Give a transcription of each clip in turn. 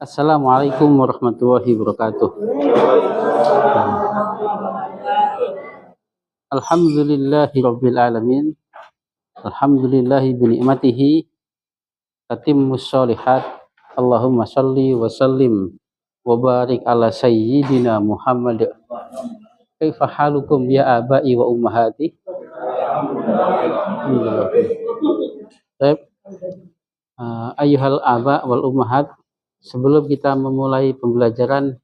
Assalamualaikum warahmatullahi wabarakatuh. Alhamdulillahi rabbil alamin. Alhamdulillahi bi ni'matihi tatimmus sholihat. Allahumma shalli wa sallim wa barik ala sayyidina Muhammad. Kaifa halukum ya abai wa ummahati? Baik. Ayyuhal aba wal ummahat, sebelum kita memulai pembelajaran,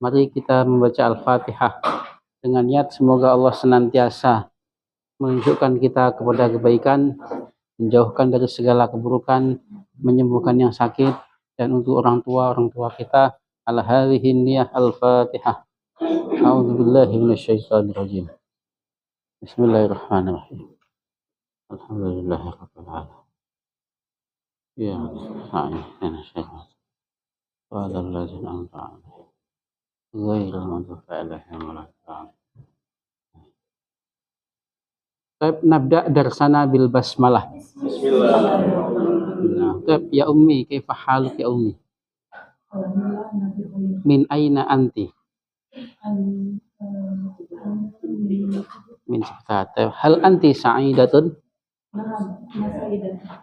mari kita membaca Al-Fatihah dengan niat semoga Allah senantiasa menunjukkan kita kepada kebaikan, menjauhkan dari segala keburukan, menyembuhkan yang sakit, dan untuk orang tua kita. Ala hadhihi niyah Al-Fatihah. A'udzubillahi minasyaitonir rajim. Bismillahirrahmanirrahim. Alhamdulillahirabbil alamin. Ya, amin. Wa alal ladzina an'amta 'alaihim ghairil maghdubi 'alaihim waladdallin. Baik, nabda darsana bil basmalah. Bismillah. Baik, ya ummi, kaifa haluk ya ummi? Min aina anti? Min sifat. Hal anti sa'idatun?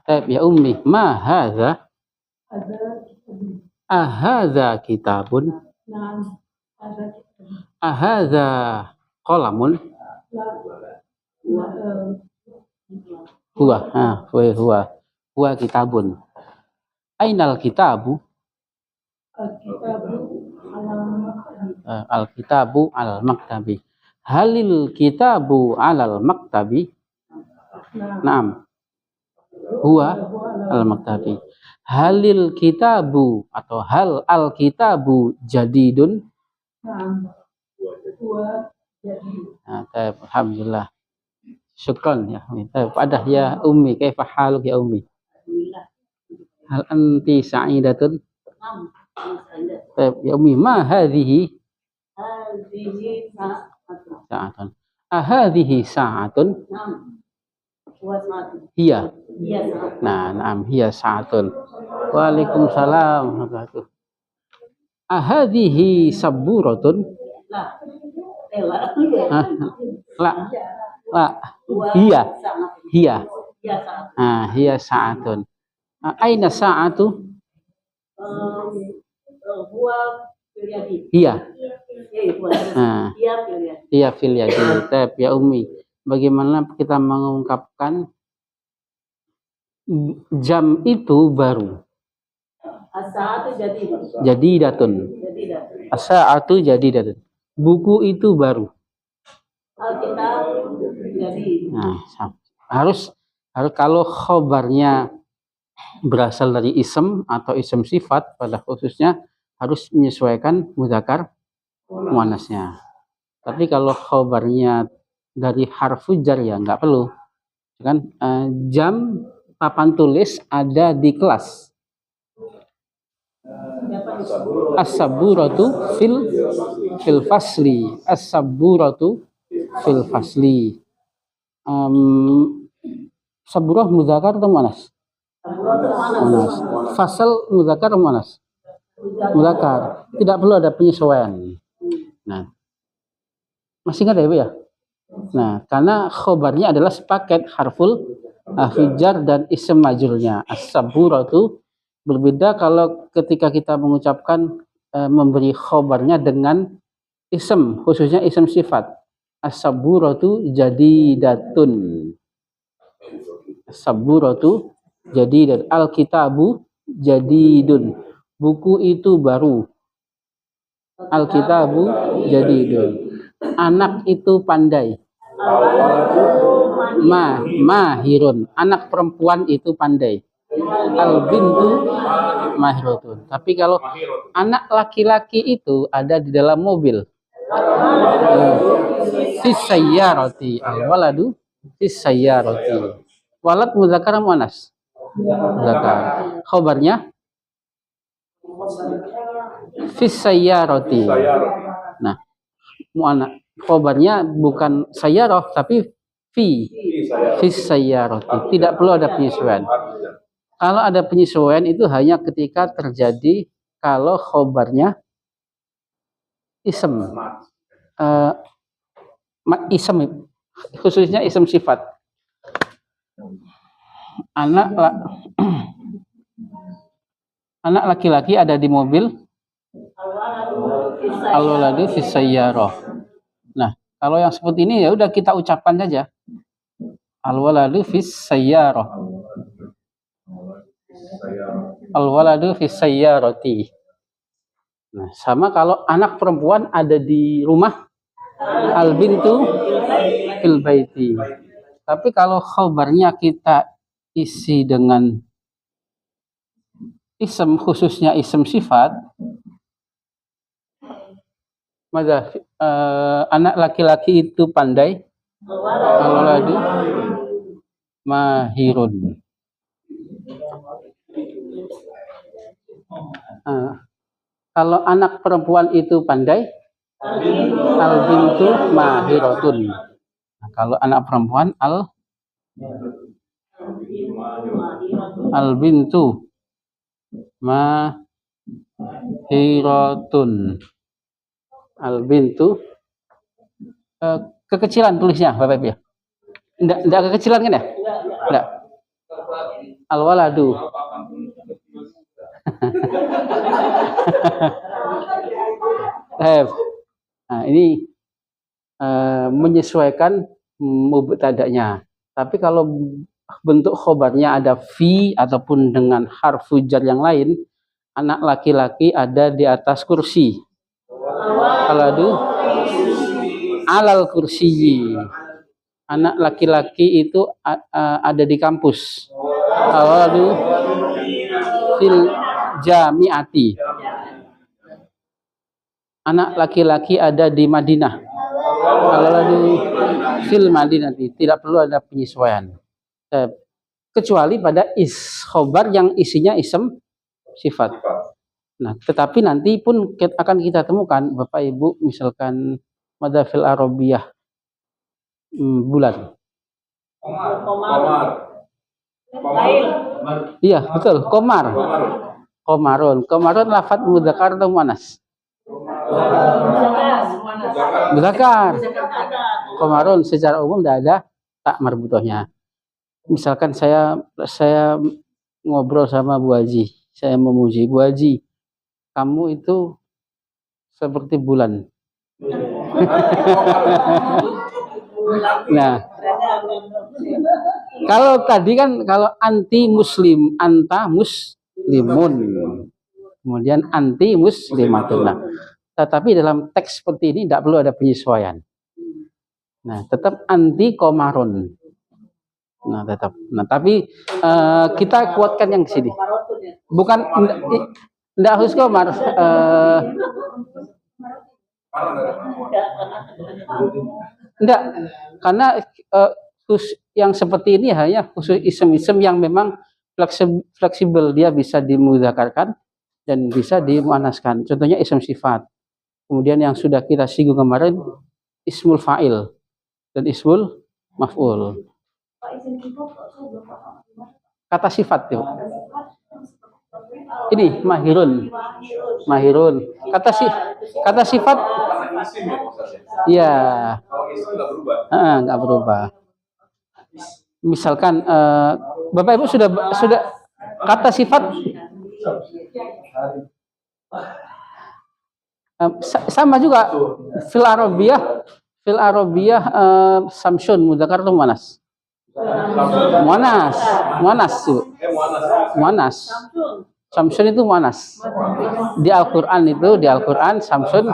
Baik, ya ummi, ma hadza? Ahadza kitabun? Ahadza qalamun? Huwa kitabun. Ainal kitabu? Al-kitabu al maktabi. Halil kitabu alal maktabi? Naam. Huwa al maktabi. Halil kitabu atau hal al kitabu jadidun? Alhamdulillah. Syukran ya. Padah ya ummi, kaifa haluk ya ummi? Hal anti sa'idatun? Ya ummi, ma hadhihi? Sa'atun. Ahadhihi sa'atun? Hiya. Naam, hiya sa'atun. Waalaikumsalam. Ahadhihi sabburatun? La. Hiya. Hiya sa'atun. Aina sa'atu? Hiya. Hiya fil yadi. Ya ummi, bagaimana kita mengungkapkan jam itu baru? Jadidatun. As-sa'atu jadidatun. Buku itu baru. Harus kalau khobarnya berasal dari ism atau ism sifat, pada khususnya harus menyesuaikan mudzakkar muannasnya. Tapi kalau khobarnya dari harfu jar ya nggak perlu. Kan jam papan tulis ada di kelas. As-saburatu fil fasli. As-saburatu fil fasli. Saburah mudzakkar atau muannas? Muannas. Fasal mudzakkar atau muannas? Mudzakkar. Tidak perlu ada penyesuaian. Nah, masih ingat ya Bu ya? Nah, karena khobarnya adalah sepaket harful jar dan ism majrurnya. As-saburatu berbeda kalau ketika kita mengucapkan memberi khobarnya dengan ism, khususnya ism sifat. As-saburatu jadidatun. As-saburatu jadidatun. Al-kitabu jadidun. Buku itu baru. Al-kitabu jadidun. Anak itu pandai. Mahirun. Anak perempuan itu pandai. Al-bintu mahirutun. Tapi kalau anak laki-laki itu ada di dalam mobil. Fisayyarati. Al-waladu fisayyarati. Walad mudzakkar muannas? Mudzakkar. Khabarnya fisayyarati. Nah, muannas khobarnya bukan sayyarah tapi fi sayyarati. Tidak perlu ada penyesuaian. Kalau ada penyesuaian itu hanya ketika terjadi kalau khobarnya ism. Ism khususnya ism sifat. Anak laki-laki ada di mobil. Al-waladu fis sayyarah. Nah, kalau yang seperti ini ya udah kita ucapkan saja. Al-waladu fis sayyarah. Al-waladu fis sayyarati. Nah, sama kalau anak perempuan ada di rumah, al-bintu fil baiti. Tapi kalau khabarnya kita isi dengan ism, khususnya ism sifat, maka anak laki-laki itu pandai, al-waladu mahirun. Kalau anak perempuan itu pandai, al-bintu mahiratun. Nah, kalau anak perempuan al-bintu mahiratun. Al-bintu kekecilan tulisnya Bapak Ibu ya. Enggak kekecilan kan ya? Enggak. Al-waladu. Nah, ini menyesuaikan mubtada'nya. Tapi kalau bentuk khobarnya ada fi ataupun dengan harfu jar yang lain, anak laki-laki ada di atas kursi. Al-waladu alal kursiyi. Anak laki-laki itu ada di kampus. Al-waladu fil jami'ati. Anak laki-laki ada di Madinah. Al-waladu fil madinati. Tidak perlu ada penyesuaian. Kecuali pada khobar yang isinya ism sifat. Nah, tetapi nanti pun akan kita temukan Bapak Ibu, misalkan madzafil arabiyah bulan. Iya, betul. Komar. Komarun. Komarun lafadz mudzakkar atau muannas? Mudzakkar. Komarun secara umum tidak ada tak marbutohnya. Misalkan saya ngobrol sama Bu Haji, saya memuji Bu Haji, kamu itu seperti bulan. Nah, kalau tadi kan kalau anti muslim, anta muslimun, kemudian anti muslimatun. Nah, tetapi dalam teks seperti ini tidak perlu ada penyesuaian. Nah, tetap anti komarun. Nah, tetap. Nah, tapi kita kuatkan yang sini. Bukan tidak harus komar. Enggak, karena yang seperti ini hanya khusus isem-isem yang memang fleksibel, dia bisa dimudzakarkan dan bisa dimuannaskan. Contohnya isem sifat. Kemudian yang sudah kita singgung kemarin ismul fa'il dan ismul maf'ul. Kata sifat tuh. Ini mahirun. Kata sifat. Iya. Nggak berubah. Misalkan Bapak Ibu sudah kata sifat sama juga fil arabiyah samsun mudzakkar atau muannas? Muannas. Samsun itu muannas. Di Al-Qur'an samsun.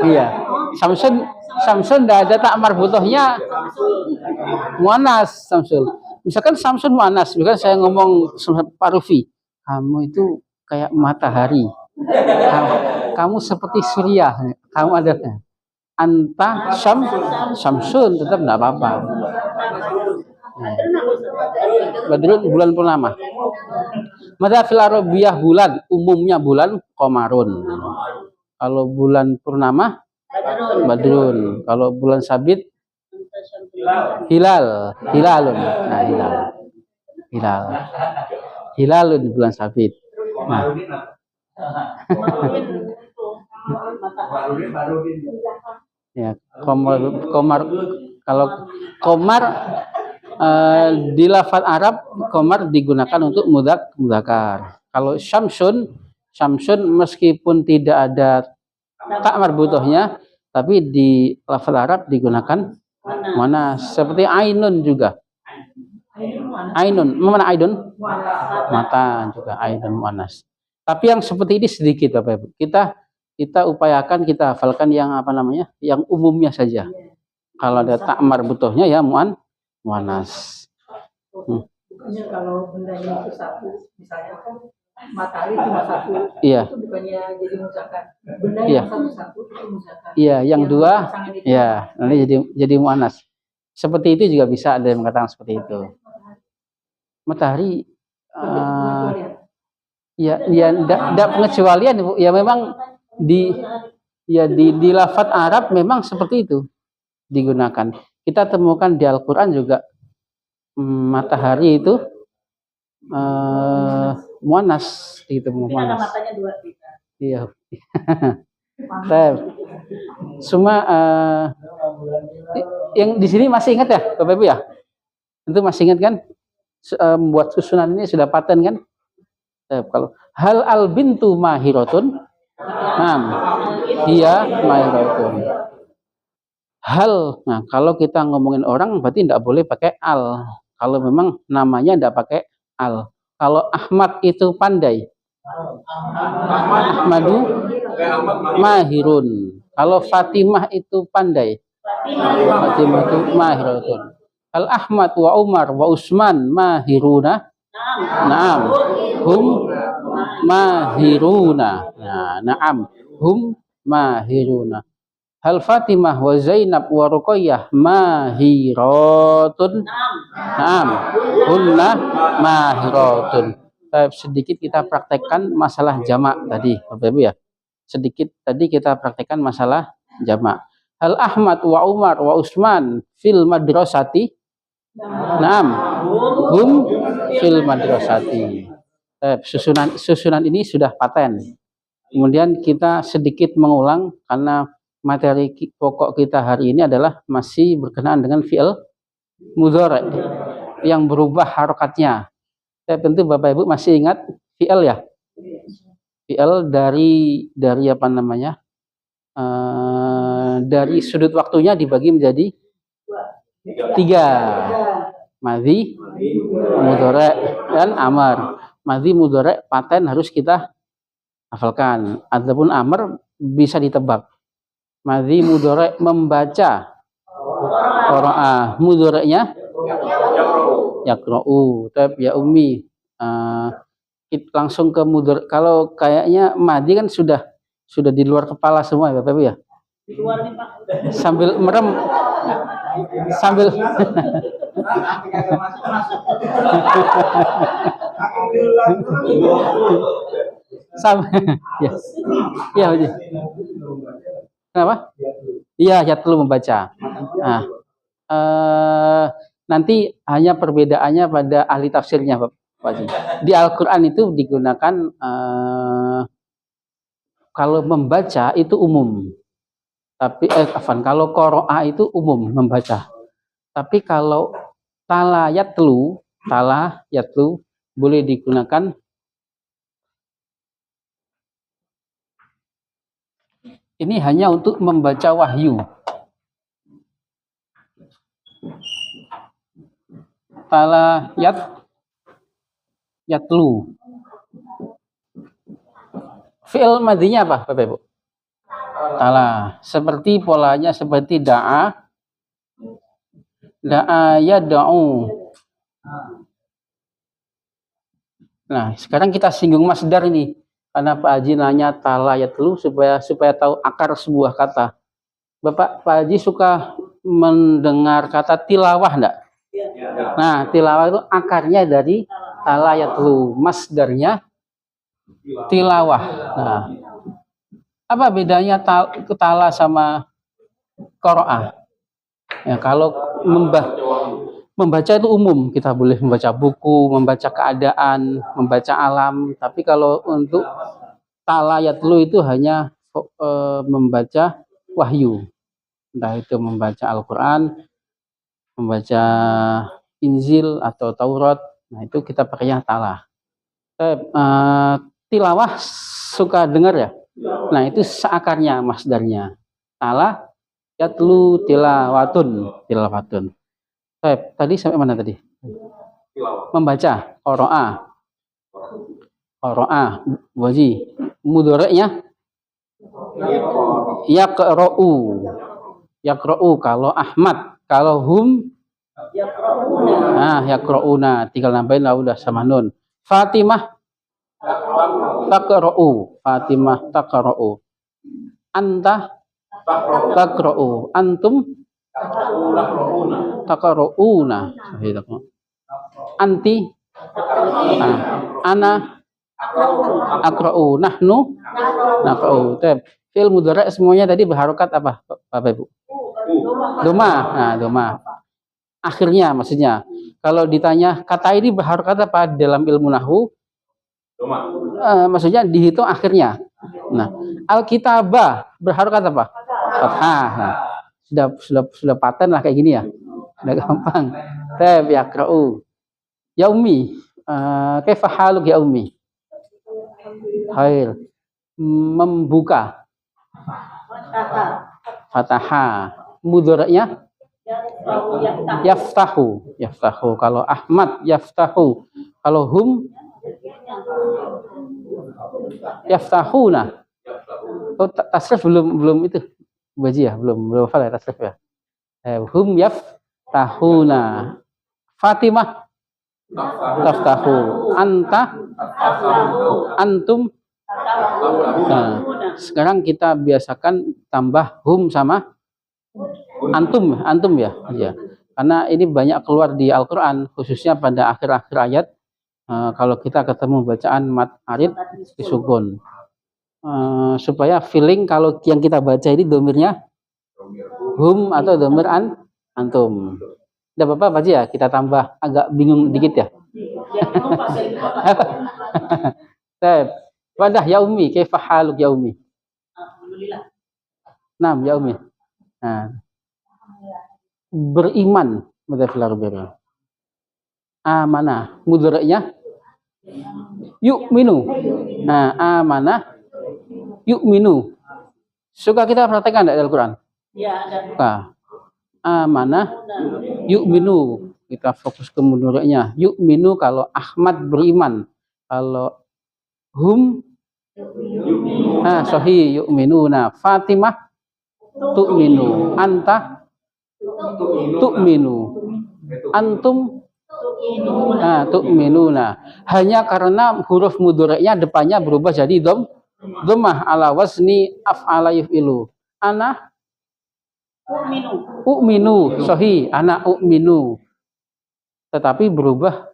Iya. Samsun tidak ada tak marbutohnya muannas samsun. Misalkan samsun muannas, misalkan saya ngomong Pak Rufi, kamu itu kayak matahari. Kamu seperti surya. Kamu ada anta samsun, tetap tidak apa-apa. Badrun bulan purnama. Madzafil arabiyah bulan, umumnya bulan komarun. Kalau bulan purnama badrun. Kalau bulan sabit hilalun. Nah, hilal. hilalun bulan sabit. Nah, ya, komar kalau komar di lafaz Arab komar digunakan untuk mudzakkar. Kalau syamsun meskipun tidak ada tak marbutohnya, tapi di lafaz Arab digunakan muannas. Seperti ainun juga. Ainun, mana ainun? Mata juga ainun muannas. Tapi yang seperti ini sedikit Bapak Ibu. Kita upayakan kita hafalkan yang apa namanya? Yang umumnya saja. Kalau ada tak marbutohnya ya muannas. Bukannya kalau bendanya itu satu, misalnya kan matahari cuma satu, iya. Itu bukannya jadi muzakkar. Benda yang satu-satu itu muzakkar. Iya, yang dua, ya, nanti jadi muannas. Seperti itu juga bisa ada yang mengatakan seperti itu. Matahari, ya, tidak pengecualian, Bu. Ya memang di lafaz Arab memang seperti itu digunakan. Kita temukan di Al-Quran juga matahari itu muannas gitu, muannas. Iya. Semua yang di sini masih ingat ya Bapak Ibu ya? Itu masih ingat kan? Buat susunan ini sudah paten kan? Kalau hal al bintu mahirotun, iya mahirotun. Hal, nah kalau kita ngomongin orang berarti tidak boleh pakai al. Kalau memang namanya tidak pakai al. Kalau Ahmad itu pandai, Ahmadu mahirun. Kalau Fatimah itu pandai, Fatimah itu mahirun. Al Ahmad wa Umar wa Usman mahiruna. Naam, hum mahiruna. Nah, naam, hum mahiruna. Hal Fatimah wa Zainab wa Ruqayyah mahiratun. Naam, hunna mahiratun. Sedikit kita praktekkan masalah jamak tadi, Bapak Ibu ya. Sedikit tadi kita praktekkan masalah jamak. Hal Ahmad wa Umar wa Usman fil madrasati. Naam, hum fil madrasati. Susunan ini sudah paten. Kemudian kita sedikit mengulang karena materi pokok kita hari ini adalah masih berkenaan dengan fi'il mudhari yang berubah harokatnya. Tentu Bapak Ibu masih ingat fi'il ya? Fi'il dari apa namanya? Dari sudut waktunya dibagi menjadi 3. Madhi, mudhari, dan amar. Madhi, mudhari, paten harus kita hafalkan. Adapun amar bisa ditebak. Madhi mudhari membaca, qiraah mudhari'nya yaqra'u. Tapi ya ummi, langsung ke mudhari. Kalau kayaknya madhi kan sudah di luar kepala semua ya Bapak Ibu ya. Di luar nih Pak. Sambil merem, sambil ya. Ya, kenapa? Iya, yatlu membaca. Nah, nanti hanya perbedaannya pada ahli tafsirnya, Pak Haji. Di Al-Quran itu digunakan kalau membaca itu umum. Tapi kalau qiraah itu umum membaca. Tapi kalau tala yatlu boleh digunakan ini hanya untuk membaca wahyu. Tala yatlu. Fi'il madhinya apa Bapak Ibu? Tala. Seperti polanya seperti da'a yad'u. Nah, sekarang kita singgung masdar ini. Karena Pak Haji nanya tala yatlu supaya tahu akar sebuah kata. Pak Haji suka mendengar kata tilawah enggak? Nah, tilawah itu akarnya dari tala yatlu, masdarnya tilawah. Nah, apa bedanya tala sama qiraah? Ya, kalau Membaca itu umum, kita boleh membaca buku, membaca keadaan, membaca alam. Tapi kalau untuk tala yatlu itu hanya membaca wahyu. Entah itu membaca Al-Quran, membaca Injil atau Taurat. Nah itu kita pakainya tala. Tilawah suka dengar ya. Nah itu seakarnya masdarnya. Tala yatlu tilawatun. Tadi sampai mana tadi? Membaca. Qoro'a. Waji. Mudhari'nya yaqra'u kalau Ahmad. Kalau hum yaqra'una. Tinggal nambahin lah udah sama nun. Fatimah taqra'u. Anta taqra'u. Antum taqra'una. Anti ana aqra'u. Nahnu naqra'u. Fi'il mudhari' semuanya tadi berharokat apa Bapak Ibu? Doma. Nah, doma. Akhirnya maksudnya. Kalau ditanya kata ini berharokat apa dalam ilmu nahwu? Maksudnya dihitung akhirnya. Nah, al-kitabah berharokat apa? Fathah. Nah, sudah paten lah kayak gini ya. Udah gampang. Yaqra'u. Yaumi. Kaifa haluk yaumi? Khair. Membuka. Fataha. Mudhari'nya yaftahu. Kalau Ahmad yaftahu. Kalau hum yaftahuna. Oh, tasrif belum itu. Baji ya, belum hafal ya tasrif ya. Hum yaftahuna. Fatimah taftahu. Anta antum. Nah, sekarang kita biasakan tambah hum sama antum ya. Karena ini banyak keluar di Al-Qur'an, khususnya pada akhir-akhir ayat. Kalau kita ketemu bacaan mat arid disukun. Supaya feeling kalau yang kita baca ini domirnya hum atau domir antum. Udah Bapak baca ya, kita tambah agak bingung dikit ya. Wadah yaumi, kaifa haluk yaumi? Alhamdulillah. Naam yaumi. Nah. Beriman, mudhari'. Amanah, mudhari'nya yu'minu. Nah, amanah yu'minu. Suka kita perhatikan enggak Al-Qur'an? Iya, ada. Amanah yu'minu. Kita fokus ke mudhari'nya. Yu'minu kalau Ahmad beriman. Kalau hum sahih yu'minuna. Fatimah tu'minu. Anta tu'minu. Antum tu'minuna. Hanya karena huruf mudhari'nya depannya berubah jadi dhammah ala wazni af'ala yuf'ilu. Ana u'minu. Sahih, ana u'minu. Tetapi berubah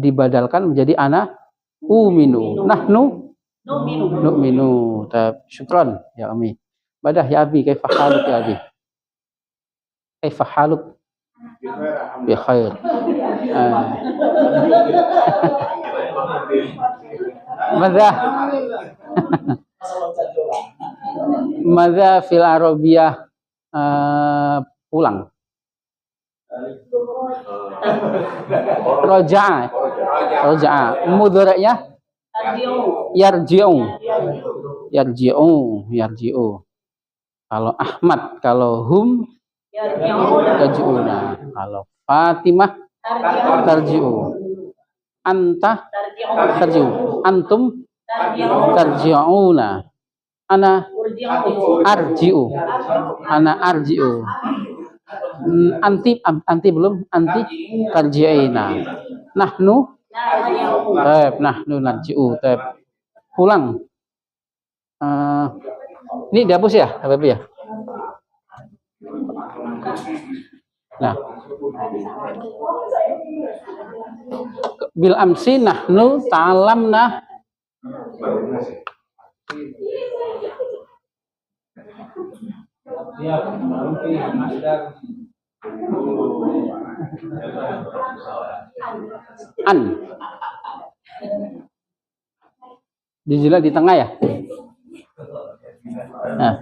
dibadalkan menjadi ana u'minu. Nahnu nu'minu. Syukran ya Ami. Badah ya Abi, kaifa haluk ya Abi? Kaifa haluk? Bi khair. Madza fil arabiyah pulang. Roja'a. Mudhari'nya yarji'u. Kalau Ahmad, kalau hum yarji'una. Kalau Fatimah tarji'u. Anta tarji'u. Antum tarji'una. Ana arji'u. Anti belum, anti tarji'ina. Nahnu narji'u. Pulang. Ini dihapus ya, Bapak ya? Nah, bil amsi nahnu ta'alamna An. Dijilat di tengah ya. Nah.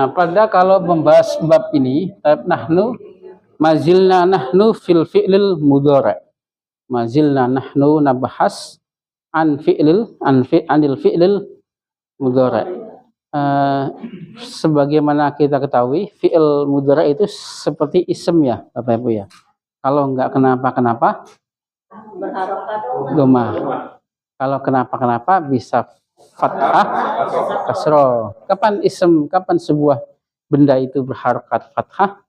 Pada kalau membahas bab ini, mazilna nahnu fil fi'lil mudhari'. Mazilna nahnu nabahas anil fi'lil mudhari'. Sebagaimana kita ketahui, fi'il mudhari' itu seperti ism ya, Bapak Ibu ya. Kalau enggak kenapa-kenapa, dhamma. Kalau kenapa-kenapa bisa fathah, kasroh. Kapan sebuah benda itu berharokat fathah?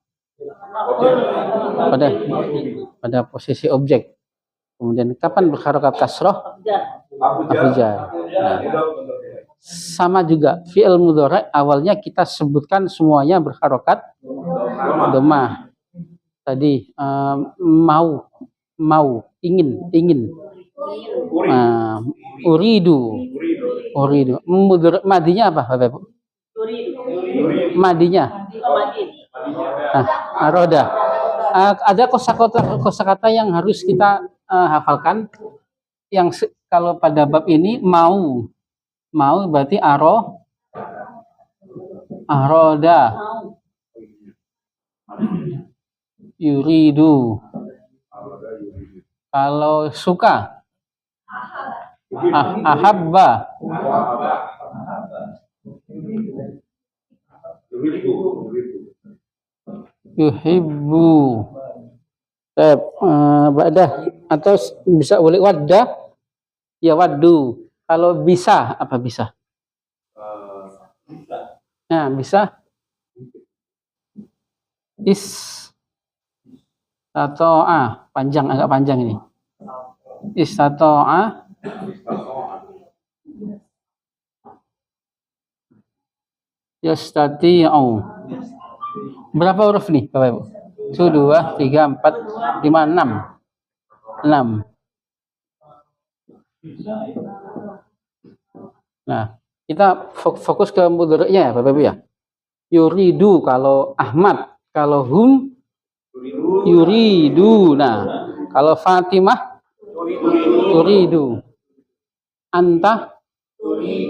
Pada posisi objek. Kemudian kapan berharokat kasroh? Abjad. Nah, sama juga fi'il mudhari' awalnya kita sebutkan semuanya berharokat dhammah. Tadi mau, ingin. Uridu. Madinya apa, Bapak Ibu? Madinya. Aroda. Ada kosakata yang harus kita hafalkan. Yang kalau pada bab ini mau berarti aroda. Yuridu. Kalau suka, ahabba. Yuhibbu. Badah atau bisa boleh wadda, ya waddu. Kalau bisa, apa bisa? Nah, bisa istato'a, agak panjang ini. Istato'a yastati'u. Berapa huruf nih, Bapak Ibu? 1, 2, 3, 4, 5, 6. Nah, kita fokus ke mudhari'nya ya, Bapak Ibu ya. Yuridu kalau Ahmad, kalau hum yuridu. Nah, kalau Fatimah turidu. Anta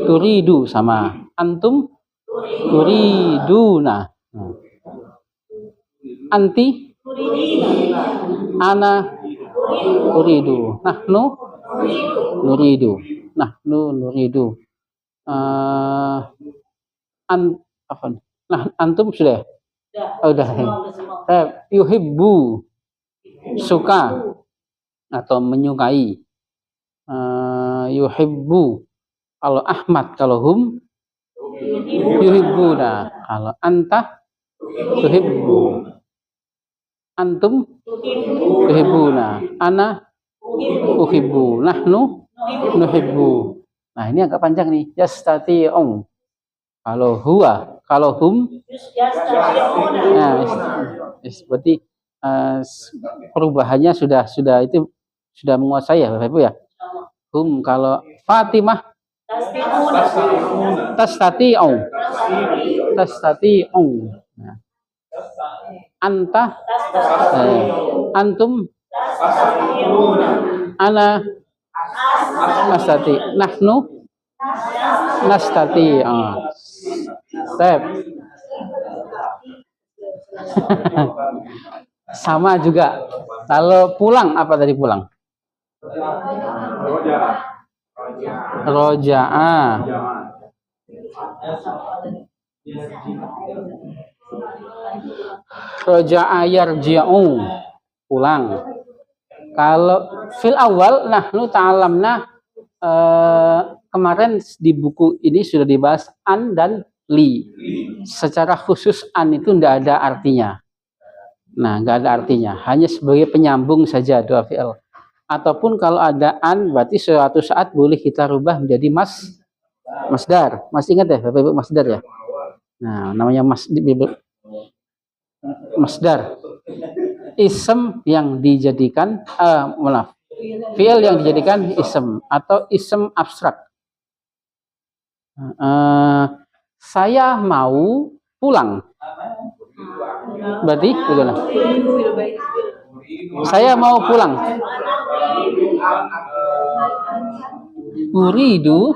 turidu sama. Antum turiduna. Anti ana uridu. Nahnu nuridu. Antum sudah? Udah. Yuhibbu suka atau menyukai. Yuhibbu kalau Ahmad, kalau hum yuhibbuna. Kalau anta tuhibbu. Antum tuhibbuna. Ana uhibbu. Nahnu nuhibbu. Nah, ini agak panjang nih. Yastati'un. Kalau huwa, kalau hum, nah, seperti perubahannya sudah menguasai ya, Bapak Ibu ya. Hum kalau Fatimah tastati'u. Nah. Anta antum ana nastati. Nahnu nastati. Step. Sama juga. Kalau pulang, apa tadi pulang? Roja'a. Roja'a yarji'u. Pulang. Kalau fil awal, nahnu ta'alamna, kemarin di buku ini sudah dibahas an dan li. Secara khusus an itu tidak ada artinya. Nah, nggak ada artinya, hanya sebagai penyambung saja dua fi'il. Ataupun kalau ada an, berarti suatu saat boleh kita rubah menjadi masdar. Masih ingat ya, Bapak Ibu, masdar ya? Nah, namanya masdar. Ism yang dijadikan, fi'il yang dijadikan ism atau ism abstrak. Saya mau pulang. Berarti bagaimana? Saya mau pulang. Uridu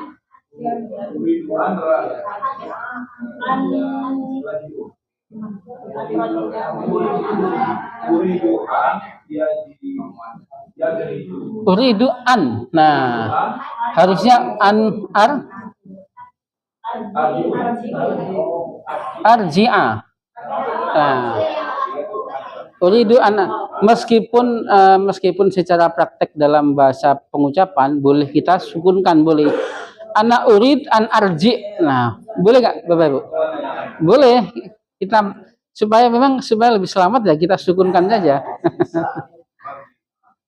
Uridu an. Nah, harusnya an arji'a. Nah, uridu an, meskipun secara praktek dalam bahasa pengucapan boleh kita sukunkan, boleh. Ana urid an arji. Nah, boleh nggak Bapak Ibu? Boleh. Kita supaya lebih selamat ya kita sukunkan saja.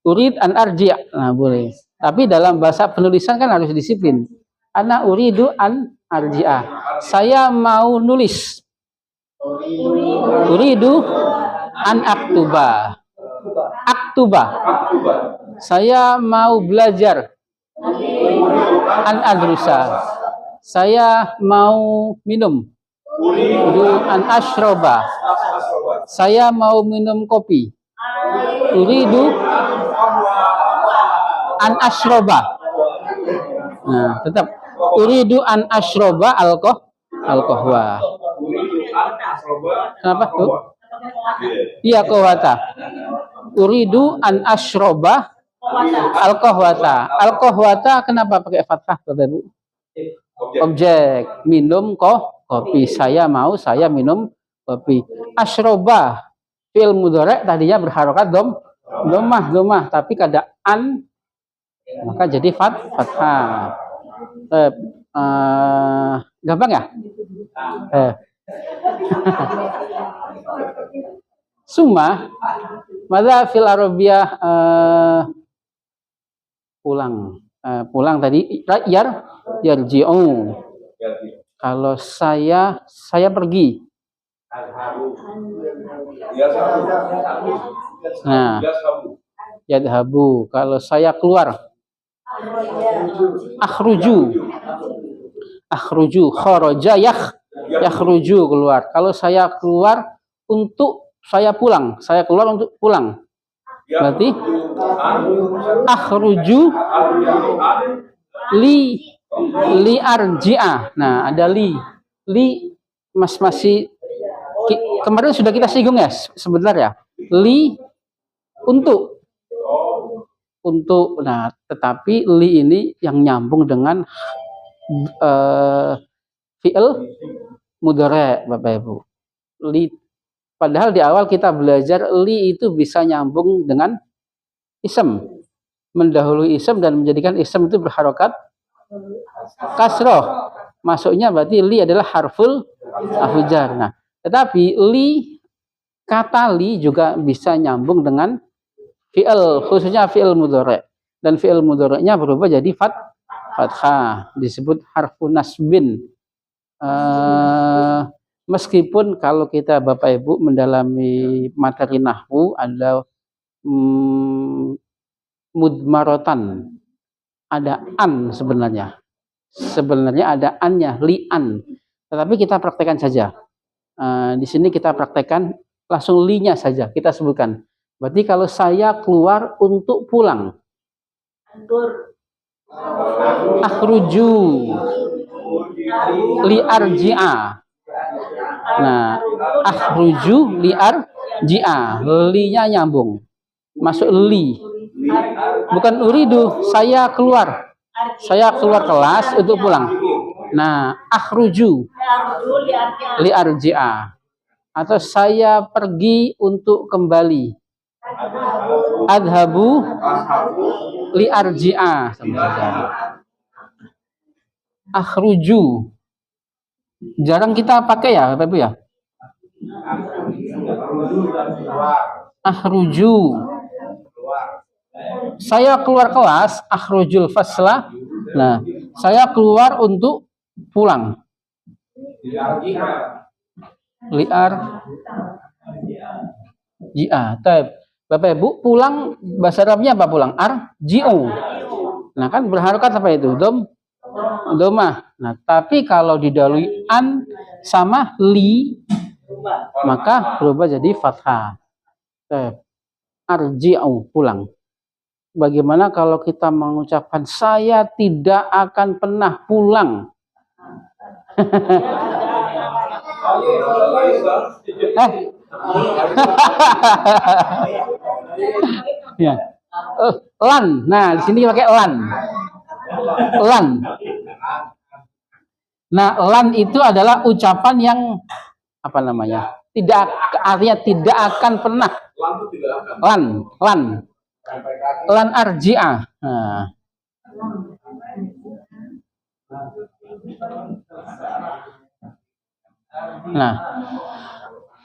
Urid an arji. Nah, boleh. Tapi dalam bahasa penulisan kan harus disiplin. Ana uridu an arji'a. Saya mau nulis. Uridu an aktuba. Aktuba. Saya mau belajar. An adrusa. Saya mau minum. Uridu an ashroba. Saya mau minum kopi. Uridu an ashroba. Nah, tetap uridu an ashroba alkohwa. Kenapa tuh? Iya, kohwata. Uridu an ashroba alkohwata. Alkohwata kenapa pakai fathah, Bapak Ibu? Objek. Minum kopi. Saya minum kopi. Ashroba fi'il mudhari' tadinya berharokat dhammah, tapi kada an maka jadi fathah. Gampang ya? Summa madza fil arabiyah pulang tadi yarji'u. Kalau saya pergi. Nah, yadhabu. Kalau saya keluar. Akhruju. Kharaja yakhruju, keluar. Kalau saya keluar untuk saya pulang. Saya keluar untuk pulang. Berarti akhruju li arji'a. Nah, ada li masih kemarin sudah kita singgung ya sebenarnya. Li untuk. Nah, tetapi li ini yang nyambung dengan fi'il mudhari', Bapak Ibu. Li, padahal di awal kita belajar li itu bisa nyambung dengan ism, mendahului ism dan menjadikan ism itu berharokat kasroh. Masuknya berarti li adalah harful jar. Nah, tetapi kata li juga bisa nyambung dengan fi'il, khususnya fi'il mudhari'. Dan fi'il mudhari'nya berubah jadi fathah, disebut harfu nasbin. Meskipun kalau kita Bapak Ibu mendalami materi nahwu ada mudmarotan, ada an sebenarnya ada annya, li'an. Tetapi kita praktekkan saja. Di sini kita praktekkan langsung linya saja kita sebutkan. Berarti kalau saya keluar untuk pulang, akhruju li arji'a. Nah, akhruju li arji'a, li-nya nyambung, masuk li. Bukan uridu, saya keluar. Saya keluar kelas untuk pulang. Nah, akhruju li arji'a. Atau saya pergi untuk kembali. Adhabu li arji'a. Sama saja. Akhruju. Jarang kita pakai ya, Bapak Ibu ya. Akhruju. Saya keluar kelas, akhrujul fasla. Nah, saya keluar untuk pulang. Liar ji'a. Bapak Ibu, pulang bahasa Arabnya apa pulang? Arji'u. Nah, kan berharokat apa itu? Domah. Nah, tapi kalau didahului an sama li, maka berubah jadi fathah. Arji'u, pulang. Bagaimana kalau kita mengucapkan saya tidak akan pernah pulang? Ya. Lan. Nah, di sini pakai lan. Lan. Nah, lan itu adalah ucapan yang apa namanya? Tidak, artinya tidak akan pernah. Lan arji'ah. Nah,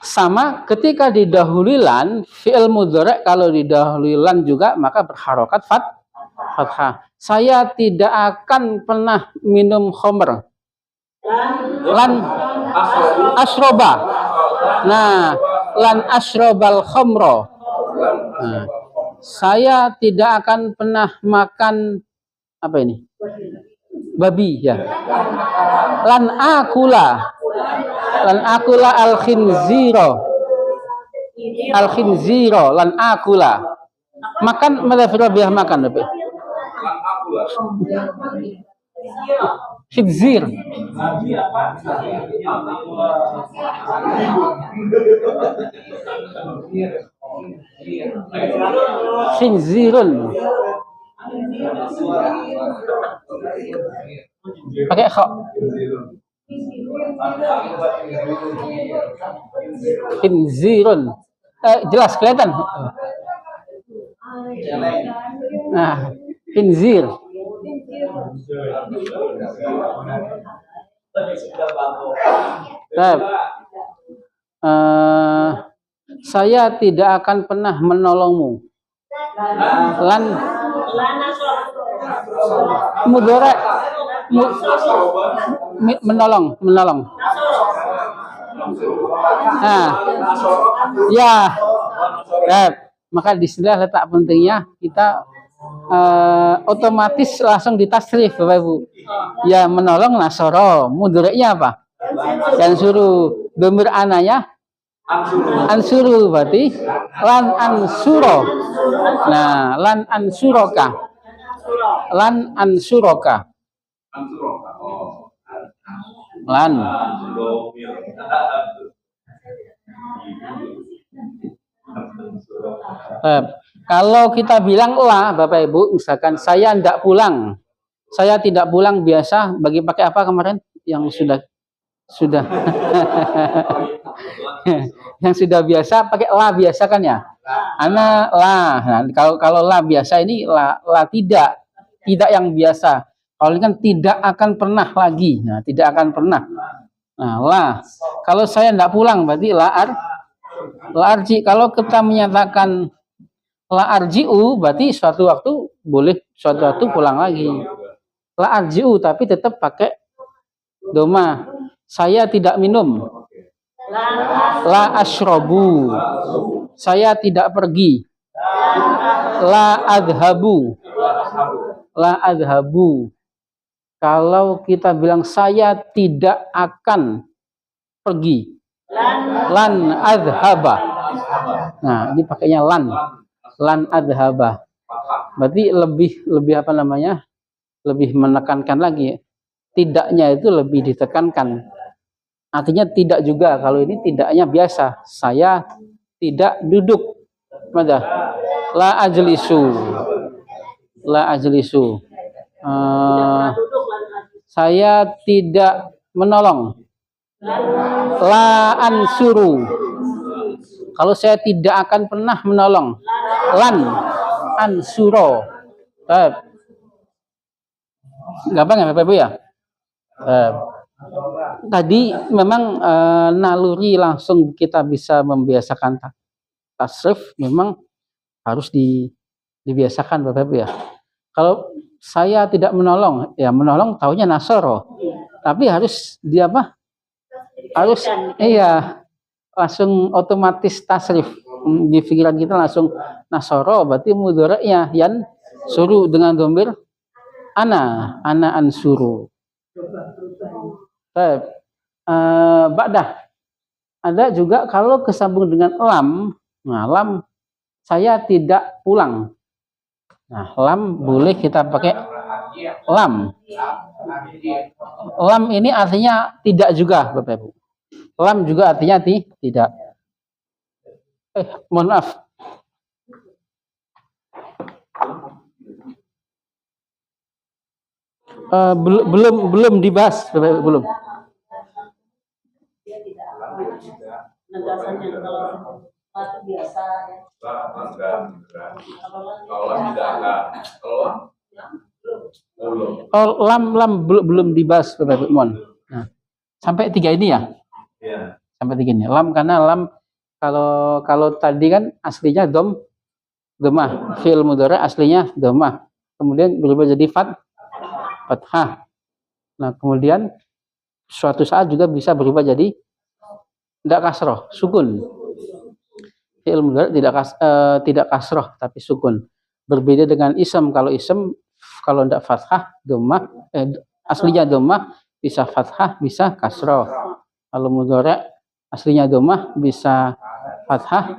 sama ketika didahului lan, fi'il mudhari' kalau didahului lan juga maka berharokat fathah. Saya tidak akan pernah minum khamr. Lan asroba. Nah, lan asrobal khamro. Nah, saya tidak akan pernah makan apa ini? Babi ya. Lan akula al khinziro lan akula. Makan madafirabiyah makan Bapak. Khinzir. Khinzirun. Pakai kha. Khinzirun. Jelas kelihatan. Nah, khinzir. Saya tidak akan pernah menolongmu. Lan mudhari' menolong. Nah, ya. Maka di sini letak pentingnya kita otomatis langsung ditasrif Bapak Ibu. Ya, menolong nasoro. Mudhari'nya apa? Dan suruh domir ananya ansuru berarti lan ansuro. Nah, lan ansuroka. Lan ansuroka. Lan. Kalau kita bilang lah Bapak Ibu, misalkan saya tidak pulang. Saya tidak pulang biasa bagi pakai apa kemarin yang sudah yang sudah biasa pakai la biasa kan ya. Ana la. Nah, kalau la biasa ini la tidak yang biasa. Kalau ini kan tidak akan pernah lagi. Nah, tidak akan pernah. Nah, la. Kalau saya tidak pulang berarti la arji. Kalau kita menyatakan la arji'u berarti suatu waktu boleh, suatu waktu pulang lagi. La arji'u tapi tetap pakai doma. Saya tidak minum. La ashrobu. Saya tidak pergi. La adhabu. La adhabu. Kalau kita bilang saya tidak akan pergi. Lan adhaba. Nah, ini pakainya lan. Lan adhaba. Berarti lebih apa namanya? Lebih menekankan lagi. Tidaknya itu lebih ditekankan. Artinya tidak juga, kalau ini tidaknya biasa. Saya tidak duduk. Mada? La ajlisu. La ajlisu. Saya tidak menolong. La ansuru. Kalau saya tidak akan pernah menolong. Lan ansuro. Gampang ya Bapak Ibu ya? Tadi memang naluri langsung kita bisa membiasakan tasrif, memang harus dibiasakan Bapak Ibu ya. Kalau saya tidak menolong, ya menolong taunya nasoro. Tapi harus harus langsung otomatis tasrif di pikiran kita, langsung nasoro berarti mudhari'nya yan suruh dengan dhamir ana ansuru. Ba'dah ada juga kalau kesambung dengan lam. Nah, lam saya tidak pulang. Nah, lam boleh kita pakai lam. Lam ini artinya tidak juga, Bapak Ibu. Lam juga artinya tidak. Mohon maaf. Belum dibahas, Bapak Ibu, belum. Lam belum dibahas Bapak Ibu. Nah, sampai 3 ini ya? Iya. Sampai 3 ini. Lam karena lam kalau tadi kan aslinya dhammah, fi'il mudhari aslinya dhammah. Kemudian berubah jadi fathah. Nah, kemudian suatu saat juga bisa berubah jadi tidak kasroh, sukun. Fi'il mudhari tidak kasroh tapi sukun. Berbeda dengan ism. Kalau ism kalau tidak fathah, dhammah, aslinya dhammah bisa fathah, bisa kasroh. Kalau mudhari aslinya dhammah bisa fathah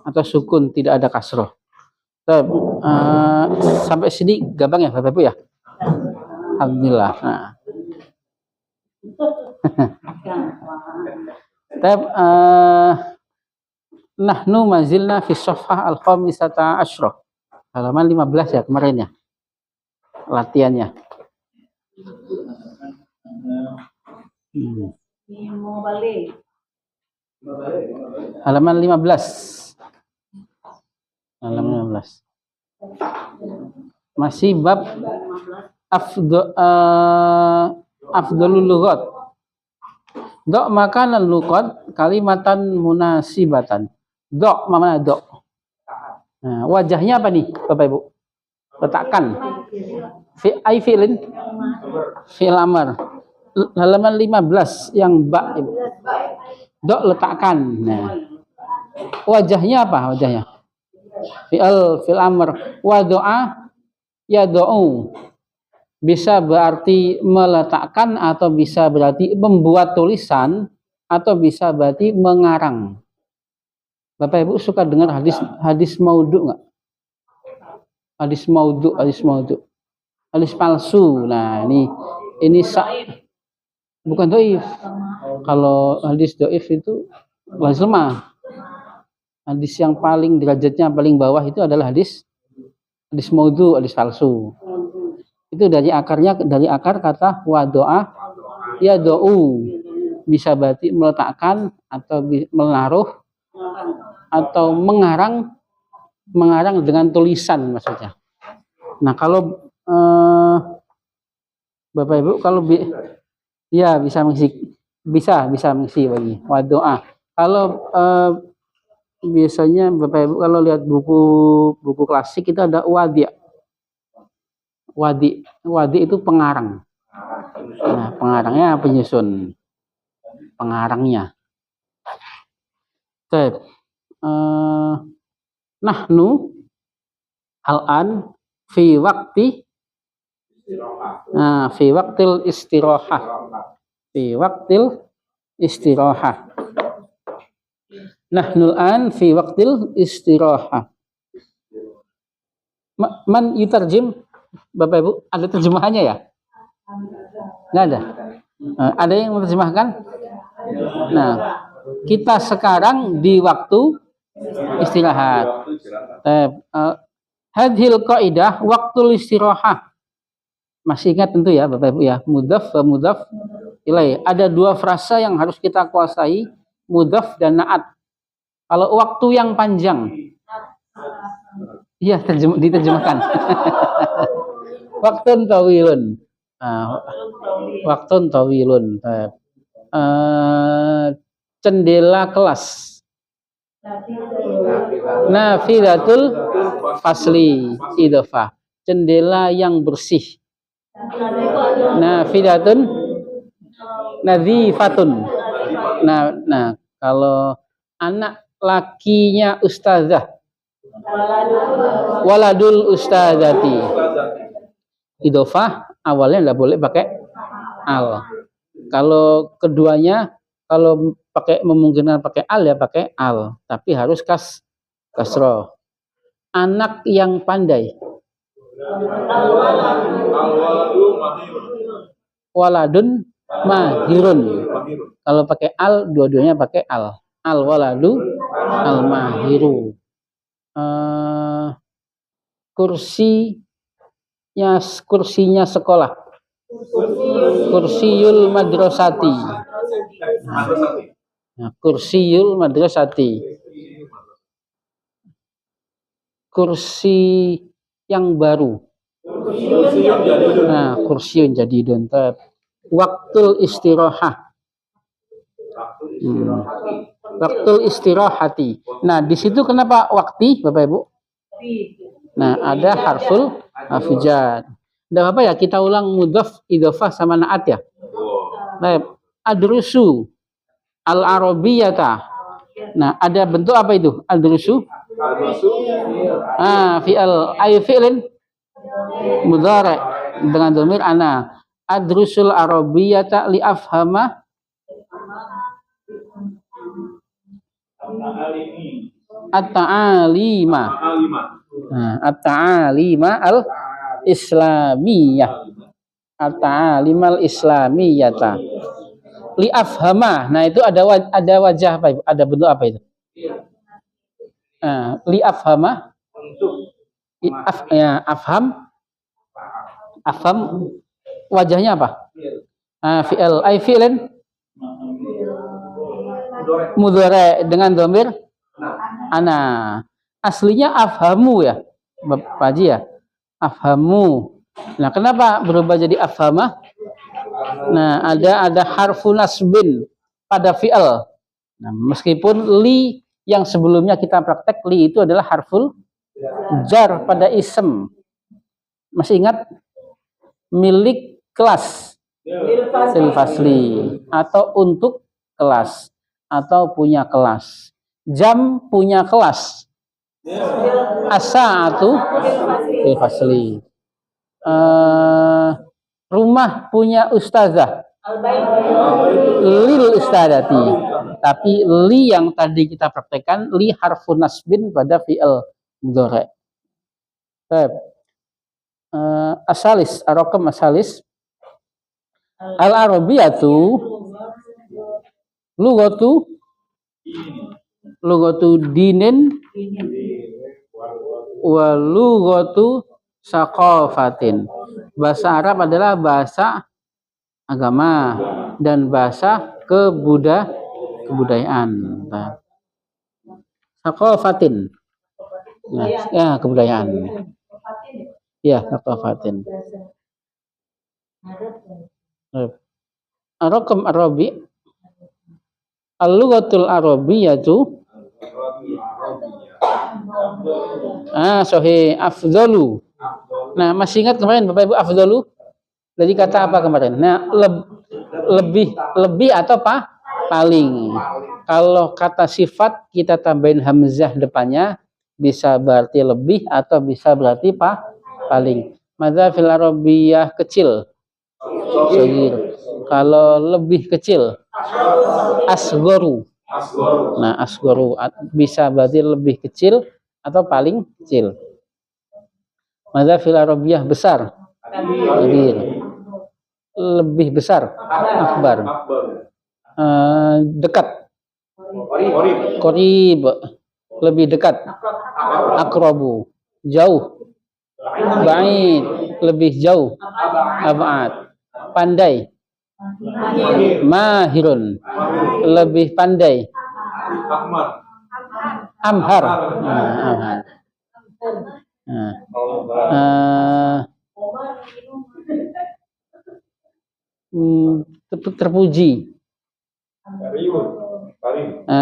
atau sukun, tidak ada kasroh. Sampai sini gampang ya Bapak Ibu ya? Alhamdulillah. Nah. Nahnu mazilna fi shafah al-khamisata asyrah. Halaman 15 ya kemarin ya. Latihannya. Halaman 15. Halaman 15. Masih bab afdalul lughat. Dok makanan lughat kalimatan munasibatan. Dok mana dok? Nah, wajahnya apa nih Bapak Ibu? Letakkan. Fi'ilin fi'il amr. Halaman 15 yang ba Ibu. Dok letakkan. Nah. Wajahnya apa wajahnya? Fi'il amr. Wa doa ya do'u. Bisa berarti meletakkan atau bisa berarti membuat tulisan atau bisa berarti mengarang. Bapak Ibu suka dengar hadis maudhu nggak? Hadis maudhu. Hadis palsu. Nah, ini bukan dhaif. Kalau hadis dhaif itu hadis lemah. Hadis yang paling derajatnya paling bawah itu adalah hadis maudhu, hadis palsu. Itu dari akar kata wadoa ya do'u, bisa berarti meletakkan atau menaruh atau mengarang dengan tulisan maksudnya. Nah, kalau Bapak Ibu kalau ya bisa mengisi bagi wadoa. Kalau biasanya Bapak Ibu kalau lihat buku klasik itu ada wadi itu pengarang. Nah, pengarangnya penyusun. Pengarangnya. Nahnu al-an fi waqtil istirahah. Fi waqtil istirahah. Nahnu al-an fi waqtil istirahah. Man yutarjim? Bapak Ibu, ada terjemahannya ya? Nggak ada? Ada yang menerjemahkan? Nah, kita sekarang di waktu istirahat. Hadhil qaidah waktu istirahah. Masih ingat tentu ya Bapak Ibu ya, mudhaf wa mudhaf ilaih. Ada dua frasa yang harus kita kuasai, mudhaf dan naat. Kalau waktu yang panjang, iya diterjemahkan. Waktun tawilun. Waktun tawilun. Jendela kelas. Nafidatul fasli idhofah. Jendela yang bersih. Nafidatun nadhifatun. Nah, kalau anak lakinya ustazah, waladul ustazati, idhofah awalnya nggak boleh pakai al. Kalau keduanya, kalau pakai memungkinkan pakai al ya pakai al, tapi harus kasroh. Anak yang pandai, waladun mahirun. Kalau pakai al, dua-duanya pakai al. Al waladu, al mahiru. Kursinya sekolah. Kursiul madrasati. Nah, kursiul madrasati. Kursi yang baru. Nah, kursiun jadidun. Waktul istirahah. Waktul istirahati. Nah, di situ kenapa wakti, Bapak Ibu? Nah, ada harful hafujat. Tidak apa ya, kita ulang mudhaf, idhofah sama naat ya. Baik, adrusu al-arabiyata. Nah, ada bentuk apa itu? Adrusu. Fi'al ay fi'lin mudhari dengan dhamir ana. Adrusul arabiyata li afhama at-ta'alima. At-ta'alima al-islamiyah. At-ta'alima al-islamiyata. Li afhama. Nah, itu ada wajah apa Ibu? Ada bentuk apa itu? Li afhama. Afham wajahnya apa? Fi'al ay fi'lin mudhari dengan dhamir ana. Aslinya afhamu ya, Pak Haji ya. Afhamu. Nah, kenapa berubah jadi afhamah? Nah, ada harfu nasbin pada fi'al. Nah, meskipun li yang sebelumnya kita praktek, li itu adalah harful jar pada ism. Masih ingat? Milik kelas. Silfasli. Atau untuk kelas. Atau punya kelas. Jam punya kelas. As-sa'atu silfasli. Rumah punya ustazah. Lil ustadati. Tapi li yang tadi kita praktekkan, li harfun nasbin pada fi'al mudhari. Asalis, arokam asalis. Al-arabiyatu lugatu dinin wa lugatu saqafatin. Bahasa Arab adalah bahasa agama dan bahasa kebudayaan. Saqafatin. Nah, ya kebudayaan. Ya, saqafatin. Ar-raqam Arabi. Al-lughatul arabiyyatu. Sahih afdalu. Nah, masih ingat kemarin Bapak Ibu afdalu? Jadi kata apa kemarin? Nah, lebih atau paling. Kalau kata sifat kita tambahin hamzah depannya bisa berarti lebih atau bisa berarti paling. Madza fil arabiyyah kecil. Sagir. Kalau lebih kecil asgharu. Nah, asgharu bisa berarti lebih kecil atau paling kecil. Madza fil arabiyyah besar. Sagir. Lebih besar akbar. Dekat. Qarib. Lebih dekat. Aqrabu. Jauh. Ba'id, lebih jauh. Ab'ad, pandai. Mahirun, lebih pandai. Amhar. Amhar. Terpuji.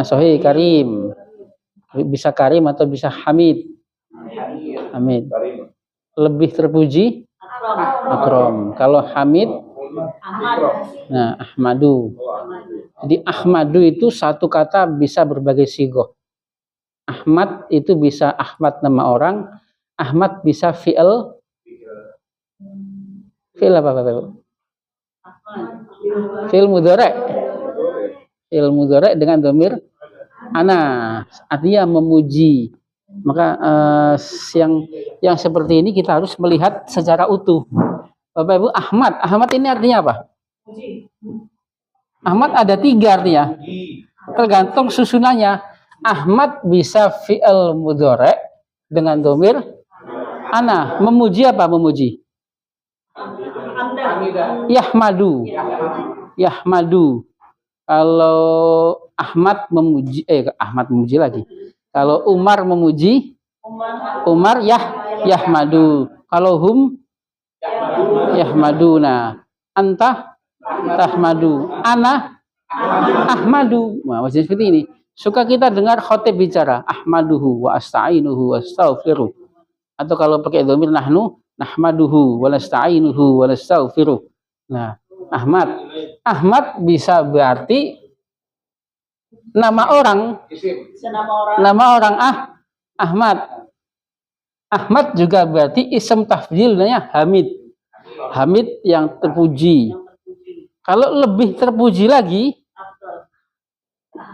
Sahih, karim. Bisa karim atau bisa hamid. Hamid. Lebih terpuji. Akram. Kalau hamid, nah ahmadu. Jadi ahmadu itu satu kata bisa berbagai sigoh. Ahmad itu bisa Ahmad nama orang. Ahmad bisa fi'il. Fi'il apa Bapak? Fi'il mudhari'. Fi'il mudhari' dengan dhamir ana, artinya memuji. Maka yang seperti ini kita harus melihat secara utuh. Bapak Ibu, Ahmad ini artinya apa? Ahmad ada 3 artinya. Tergantung susunannya. Ahmad bisa fi'il mudhari' dengan dhamir ana. Memuji apa memuji? Yahmadu. Yahmadu. Kalau Ahmad memuji, Ahmad memuji lagi. Kalau Umar memuji, Umar Yahmadu. Kalau hum Yahmaduna. Anta tahmadu. Ana Ahmadu. Nah, maksudnya seperti ini. Suka kita dengar khotib bicara ahmaduhu wa asta'inuhu wa astaghfiruh. Atau kalau pakai dhamir nahnu nahmaduhu wa nasta'inuhu wa nastaghfiruh. Nah, Ahmad bisa berarti nama orang. Nama orang Ahmad. Ahmad juga berarti ism tafdil namanya Hamid. Hamid yang terpuji. Kalau lebih terpuji lagi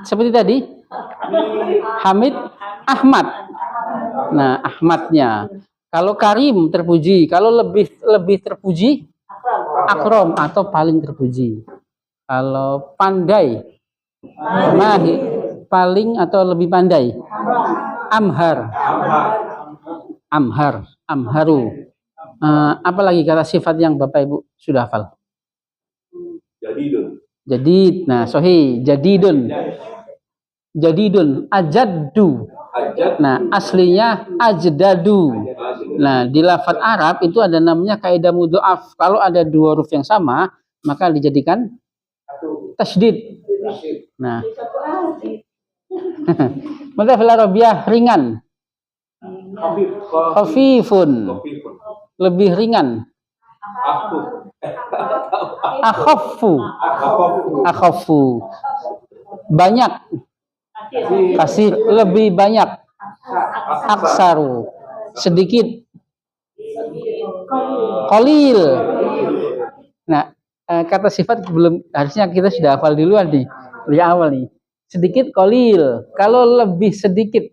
seperti tadi Hamid Ahmad. Nah, Ahmadnya. Kalau Karim terpuji, kalau lebih terpuji Akram atau paling terpuji. Kalau pandai, mahir, paling atau lebih pandai. Amharu. Apalagi kata sifat yang Bapak Ibu sudah hafal? Jadid. Nah, sahih, jadidun. Ajaddu. Nah, aslinya ajdadu. Nah, di lafaz Arab itu ada namanya kaidah mudha'af. Kalau ada 2 huruf yang sama, maka dijadikan tasydid. Nah, maka fil arabiyah ringan. Khafifun. Lebih ringan. Akhaffu. Banyak. Kasir, lebih banyak. Aksaru, sedikit. Qalil. Nah, kata sifat belum, harusnya kita sudah hafal duluan nih, dari awal nih. Sedikit qalil. Kalau lebih sedikit,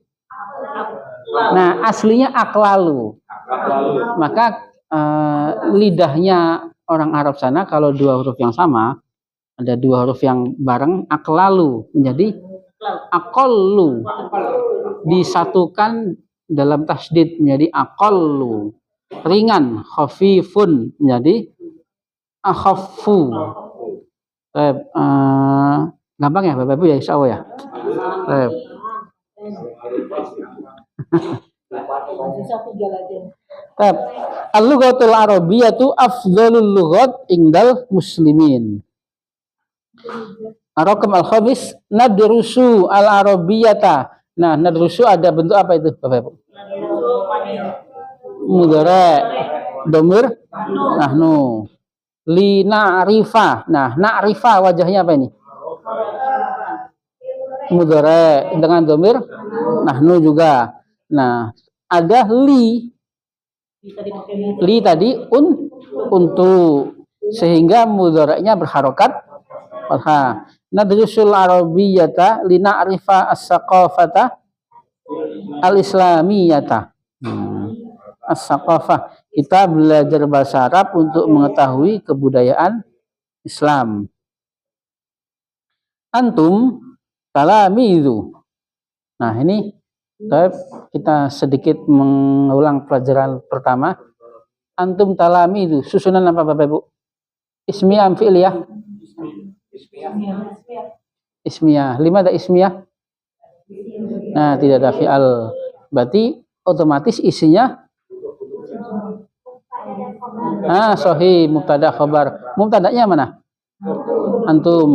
nah aslinya aklalu. Maka lidahnya orang Arab sana kalau 2 huruf yang sama, ada 2 huruf yang bareng, aklalu menjadi aqallu. Disatukan dalam tasydid menjadi aqallu. Ringan, khafifun menjadi akhaffu. Gampang ya Bapak Ibu ya, insyaallah ya. Al-lughatul arabiyyatu afdhalul lughat indal muslimin. Ar-raqam al-khamis nadrusu al-arabiyyata. Nah, nadrusu ada bentuk apa itu Bapak Ibu? Mudhari', dhamir nahnu. Li na'rifa. Nah, na'rifa wajahnya apa ini? Mudhari' dengan dhamir nahnu juga. Nah, ada li. Li tadi untuk, sehingga mudhari'nya berharokat fathah. Nadrusul arabiyyata li na'rifa as-saqafata al-islamiyata. As-saqafah, kita belajar bahasa Arab untuk mengetahui kebudayaan Islam. Antum talamizu. Nah, ini Baik, kita sedikit mengulang pelajaran pertama. Antum talami itu susunan apa Bapak Ibu? Ismiyah am fi'liyah? Ismiyah. 5 ada ismiyah? Nah, tidak ada fi'al. Berarti otomatis isinya sahih, mubtada khabar. Mubtadanya mana? Antum.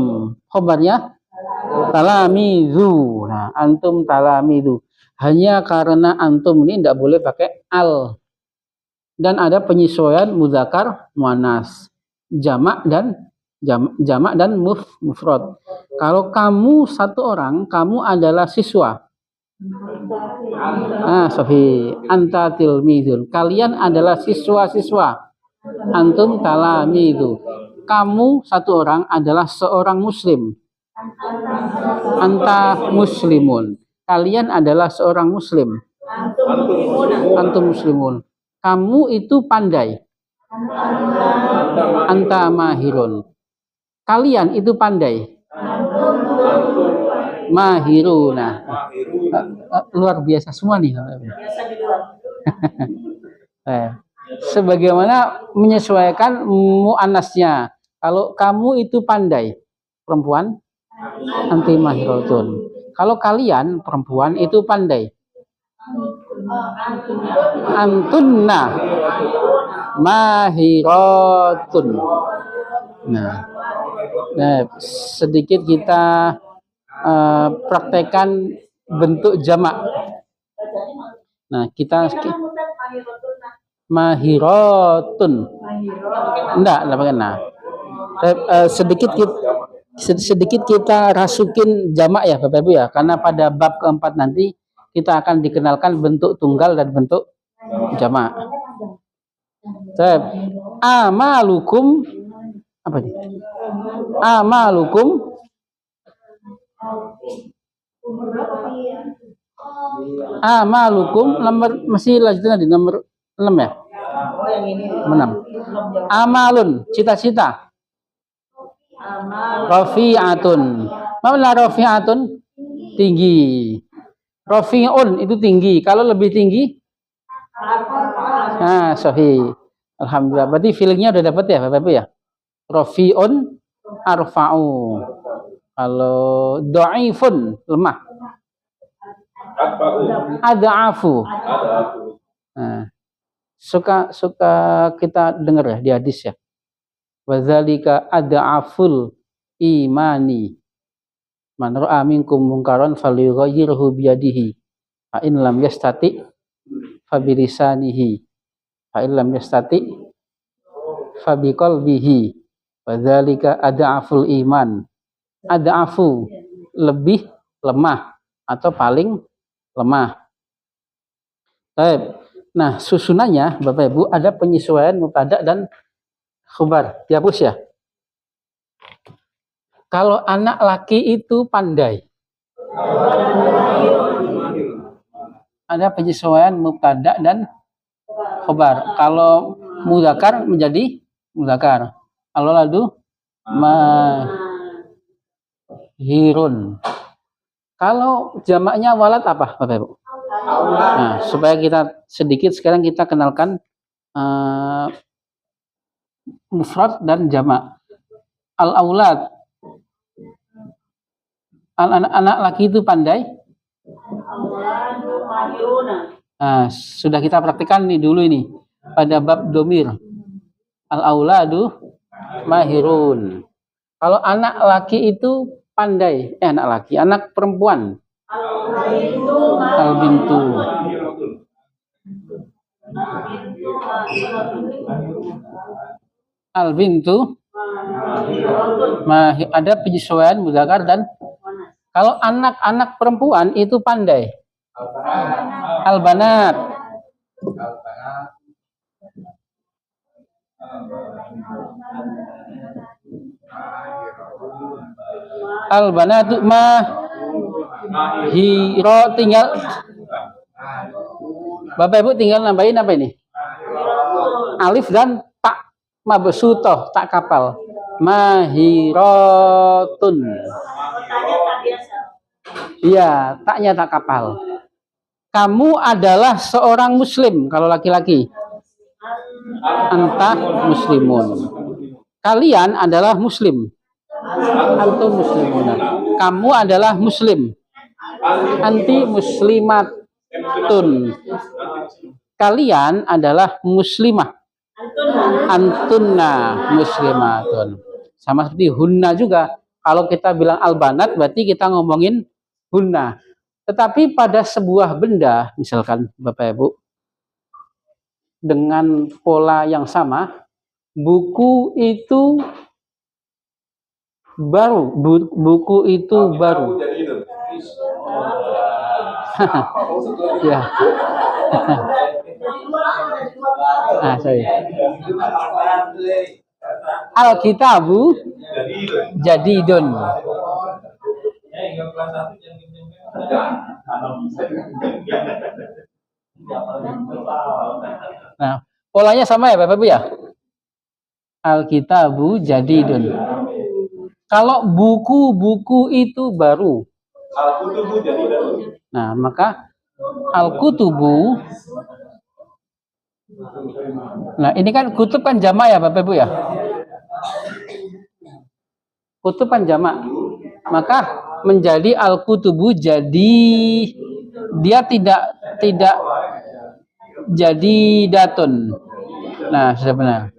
Khabarnya talamizu. Nah, antum talamizu. Hanya karena antum ini tidak boleh pakai al. Dan ada penyesuaian muzakkar muannas, jamak dan mufrad. Kalau kamu satu orang, kamu adalah siswa. Sahih. Anta tilmizun. Kalian adalah siswa-siswa. Antum talamizu. Kamu satu orang adalah seorang muslim. Anta muslimun. Kalian adalah seorang muslim. Antum muslimun. Kamu itu pandai. Anta mahirun. Kalian itu pandai. Mahiruna. Luar biasa semua nih. Sebagaimana menyesuaikan muannasnya. Kalau kamu itu pandai, perempuan, anti mahiratun. Kalau kalian perempuan itu pandai, antunna mahiratun. Nah, sedikit kita praktekkan bentuk jamak. Nah, kita mahiratun. Enggak pakai nah. Sedikit kita rasukin jamak ya Bapak Ibu ya, karena pada bab keempat nanti kita akan dikenalkan bentuk tunggal dan bentuk jamak. Amalukum apa nih? Amalukum nomor masih lanjutan di nomor 6 ya? 6. Amalun, cita-cita. Rafi'atun. Mana rafi'atun? Tinggi. Rafi'un itu tinggi. Kalau lebih tinggi? Sahih. Alhamdulillah. Berarti feelingnya udah dapat ya Bapak Ibu ya? Rafi'un arfa'u. Kalau dhaifun lemah. Ad'afu. Nah, suka kita dengar ya di hadis ya. Wadzalika ad'aful imani. Man ra'a minkum munkaran falyughayyirhu biyadihi. Fa in lam yastati fa bilisanihi. Fa in lam yastati fa biqalbihi. Wadzalika ad'aful iman. Ad'afu lebih lemah atau paling lemah. Baik. Nah, susunannya Bapak Ibu ada penyesuaian mubtada dan khabar. Dihapus ya. Kalau anak laki itu pandai. Ada penyesuaian mubtada dan khabar. Kalau muzakkar menjadi muzakkar. Kalau ladu mahirun. Kalau jamaknya walad apa Bapak Ibu? Nah, supaya kita sedikit sekarang kita kenalkan mufrad dan jamak. Al-aulad. Anak laki itu pandai. Nah, sudah kita praktikkan nih dulu ini pada bab domir. Al-auladu mahirun. Kalau anak laki itu pandai, anak perempuan. Al-bintu. Al-bintu. Ada penyesuaian muzakkar dan kalau anak-anak perempuan itu pandai. Al-banat. Al-banatu mahiro tinggal Bapak Ibu tinggal nambahin apa ini? Alif dan tak mabsutoh, tak kapal. Mahirotun. Iya, taknya tak kapal. Kamu adalah seorang muslim kalau laki-laki. Anta muslimun. Kalian adalah muslim. Antum muslimuna. Kamu adalah muslim. Anti muslimatun. Kalian adalah muslimah. Antunna muslimatun. Sama seperti hunna juga. Kalau kita bilang albanat berarti kita ngomongin hunna. Tetapi pada sebuah benda, misalkan Bapak Ibu, dengan pola yang sama, buku itu baru, buku itu baru. Ya. Sorry. Alkitabu jadidun. Nah, polanya sama ya Bapak Ibu ya? Alkitabu jadidun. Kalau buku-buku itu baru. Nah, maka al-kutubu. Nah, ini kan kutub kan jamak ya Bapak Ibu ya? Kutub kan jamak. Maka menjadi al-kutubu jadi dia tidak jadi datun. Nah, sudah benar.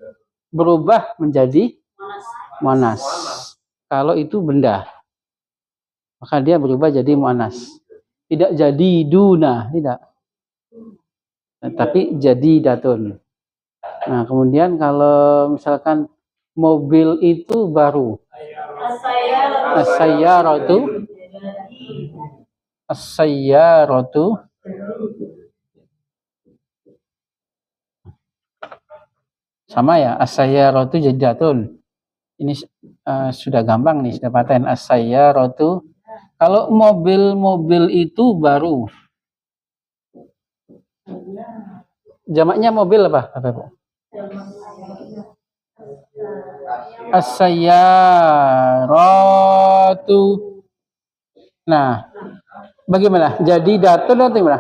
Berubah menjadi muannas. Kalau itu benda, maka dia berubah jadi muannas. Tidak jadi duna, tidak. Nah, tapi jadi datun. Nah, kemudian kalau misalkan mobil itu baru. As-sayyaratu sama ya, as-sayyaratu jadi datun. Ini sudah gampang nih, sudah paten. As-sayyaratu. Kalau mobil itu baru. Jamaknya mobil apa? As-sayyaratu. Nah, bagaimana? Jadi datun atau gimana?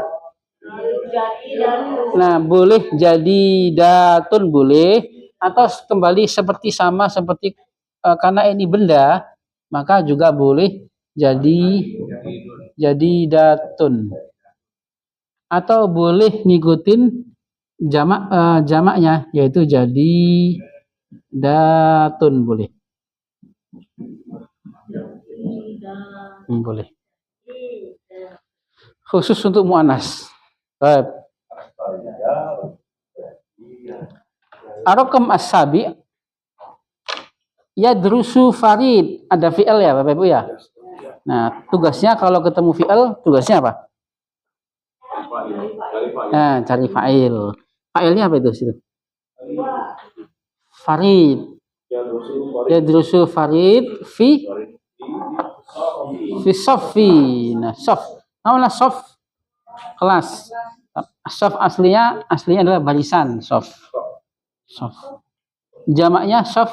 Nah, boleh jadi datun boleh, atau kembali seperti sama seperti karena ini benda, maka juga boleh jadi datun. Atau boleh ngikutin jamaknya, yaitu jadi datun boleh. Boleh. Khusus untuk muannas. Baik. Ar-raqam as-sabi yadrusu Farid. Ada fi'il ya Bapak Ibu ya? Nah, tugasnya kalau ketemu fi'il, tugasnya apa? Nah, cari fa'il. Fa'ilnya apa itu situ? Farid. Yadrusu Farid fi saffi. Nah, saf. Namanya saf kelas. Saf aslinya adalah barisan, saf. Saf. Jamaknya saf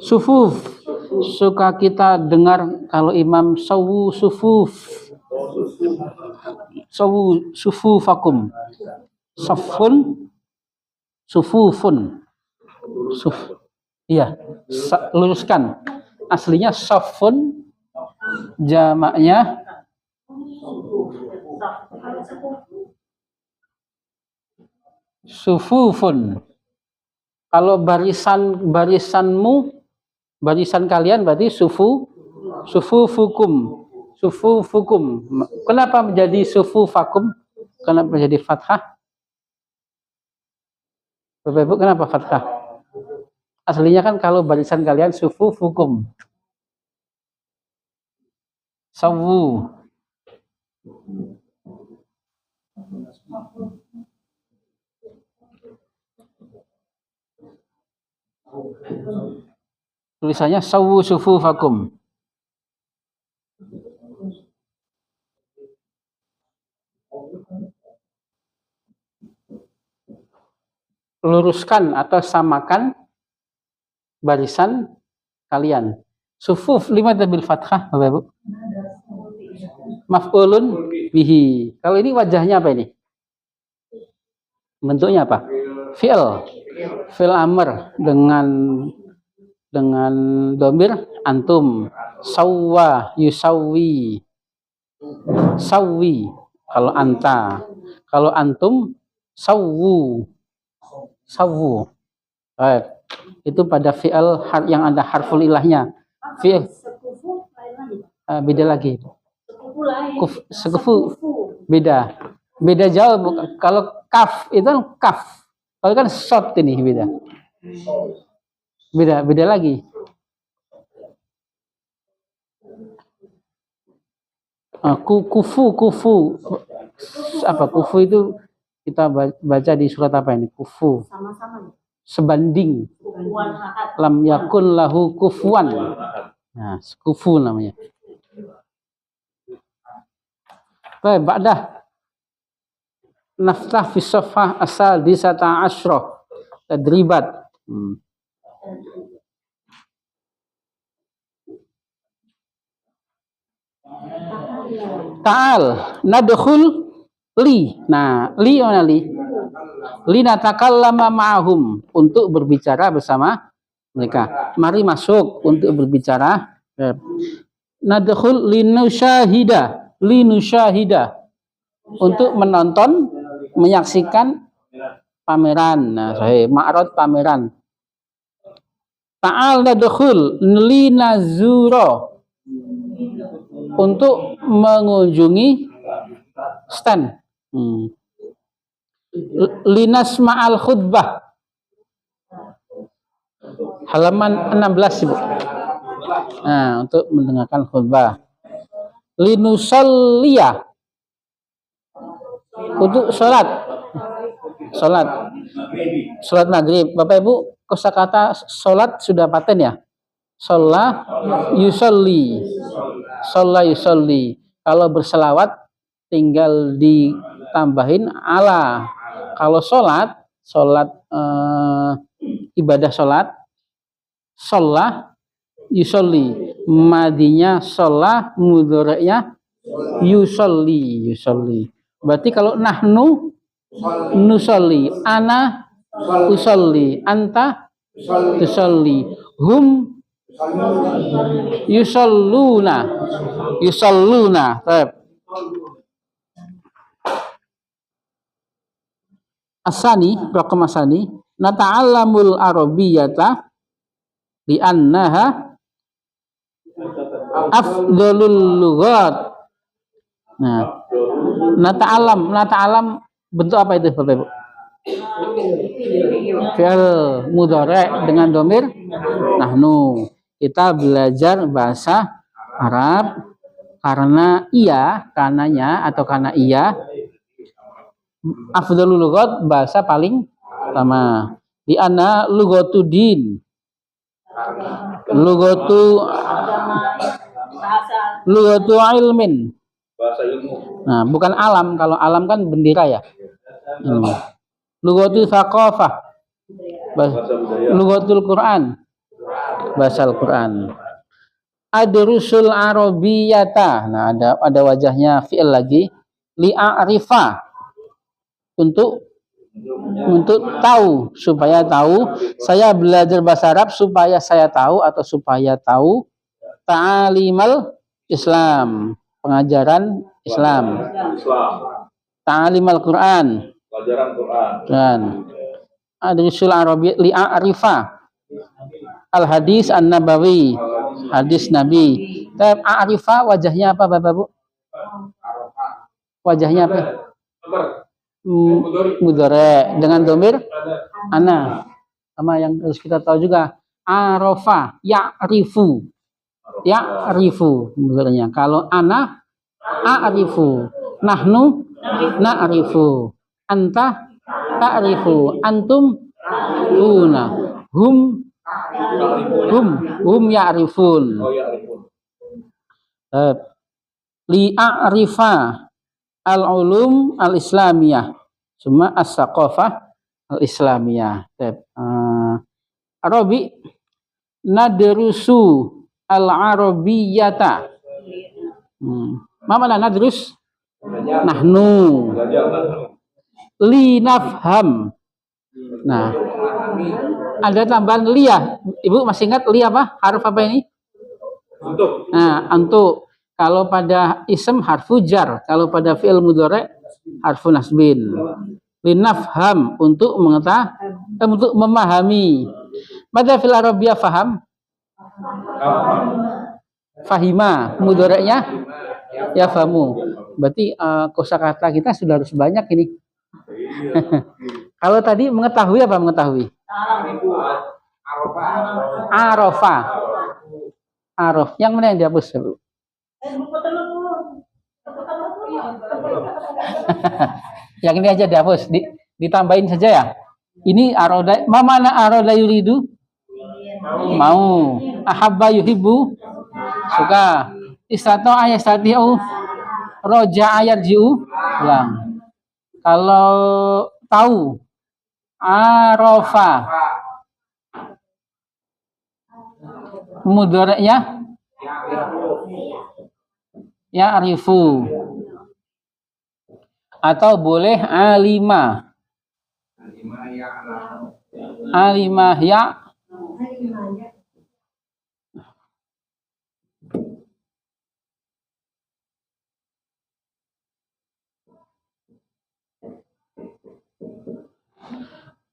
sufuf. Suka kita dengar kalau imam sawu sufuf. Sawu sufufakum. Safun sufufun. Iya, luruskan. Aslinya safun, jamaknya sufufun. Kalau barisan kalian berarti sufufukum. Kenapa menjadi sufufakum? Kenapa menjadi fathah? Bapak Ibu, kenapa fathah? Aslinya kan kalau barisan kalian sufufukum. Sawu. Tulisannya sawu sufufakum. Luruskan atau samakan barisan kalian. Sufuf lima bil fathah, Bapak Ibu. maf'ulun bihi. Kalau ini wajahnya apa ini? Bentuknya apa? Fi'il amr dengan domir antum. Sawwa yusawwi. Sawwi kalau anta. Kalau antum sawwu. Sawwu. Baik. Itu pada fi'il yang ada harful ilahnya. Fi'il beda lagi. Sekufu beda. Beda jauh. Kalau kaf itu kan kaf. Kalau kan shot ini beda. Beda lagi. Kufu. Apa kufu itu kita baca di surat apa ini? Kufu. Sama-sama. Sebanding. Lam yakun lahu kufuwan. Nah, kufu namanya. Baik, ba'dah naftah fi safhah asal di sata asyrah tadribat. Ta'al nadkhul li. Nah, li mana li? Li natakallama ma'ahum, untuk berbicara bersama mereka. Mari masuk untuk berbicara. Nadkhul linusyahida, untuk menonton, menyaksikan pameran. Nah, sahih, ma'rad pameran. Ta'al nadkhul linazura, untuk mengunjungi stand. Linas ma'al khutbah, halaman 16 Ibu. Nah, untuk mendengarkan khutbah. Linusalliya, untuk sholat maghrib. Bapak Ibu, kosakata sholat sudah paten ya? Sholat yusolli. Kalau berselawat tinggal ditambahin ala. Kalau sholat ibadah sholat yusolli, madinya sholat, mudhari'nya yusolli. Berarti kalau nahnu nusolli, ana usolli, anta tusolli, hum yusalluna. Baik. Raqam asani nata'allamul arabiyyata li annaha afdalul lughat. Nah, nata'alam bentuk apa itu Bapak Ibu? Fi'il mudhari' dengan domir nahnu. Kita belajar bahasa Arab karena iya afdalul lughat, bahasa paling utama. Di anna lughatu din, lughatu ilmin, bahasa ilmu. Nah, bukan alam. Kalau alam kan bendera ya. Lughatu thaqafah, lughatul Quran, bahasa Al-Quran. Adrusul arabiyyata. Nah, ada wajahnya fi'il lagi. Li'arifa, untuk tahu, supaya tahu. Saya belajar bahasa Arab supaya saya tahu, atau supaya tahu ta'alimal Islam, pengajaran Islam. Ta'alimal Quran, pelajaran Quran. Adrusul arabiyyah li'arifa al hadis an-nabawi, hadis Nabi. A'rifa wajahnya apa Bapak Bu? Wajahnya apa? Mudhari' dengan domir ana. Sama yang harus kita tahu juga, arafa, ya'rifu mudhari'nya. Kalau ana a'rifu, nahnu na'rifu, anta ta'rifu, antum tuna, hum ya'rifun. Li'a'rifa al-ulum al-islamiyah, summa as-saqafah al-islamiyah. Arabi nadrusu al-arabiyyata. Ma mana nadrus? Nahnu. Linafham. Nah, ada tambahan li ya. Ibu masih ingat li apa? Harf apa ini? Untuk. Nah, untuk. Kalau pada ism harfu jar, kalau pada fi'il mudhari harfu nasbin. Linafham untuk untuk memahami. Mada fil arabiyah faham? Fahima, mudhari'nya ya famu. Berarti kosakata kita sudah harus banyak ini. Kalau tadi mengetahui apa mengetahui? Arofa. Arof. Yang mana yang dihapus? Yang ini aja dihapus, ditambahin saja ya. Ini aroda, mana aroda yuridu? Mau. Ahabba yuhibbu? Suka. Istato ayastati'u? Roja ayarji'u? Ulang. Kalau tahu, arofa. Mudhari'nya? Ya arifu. Atau boleh alima. Alima ya.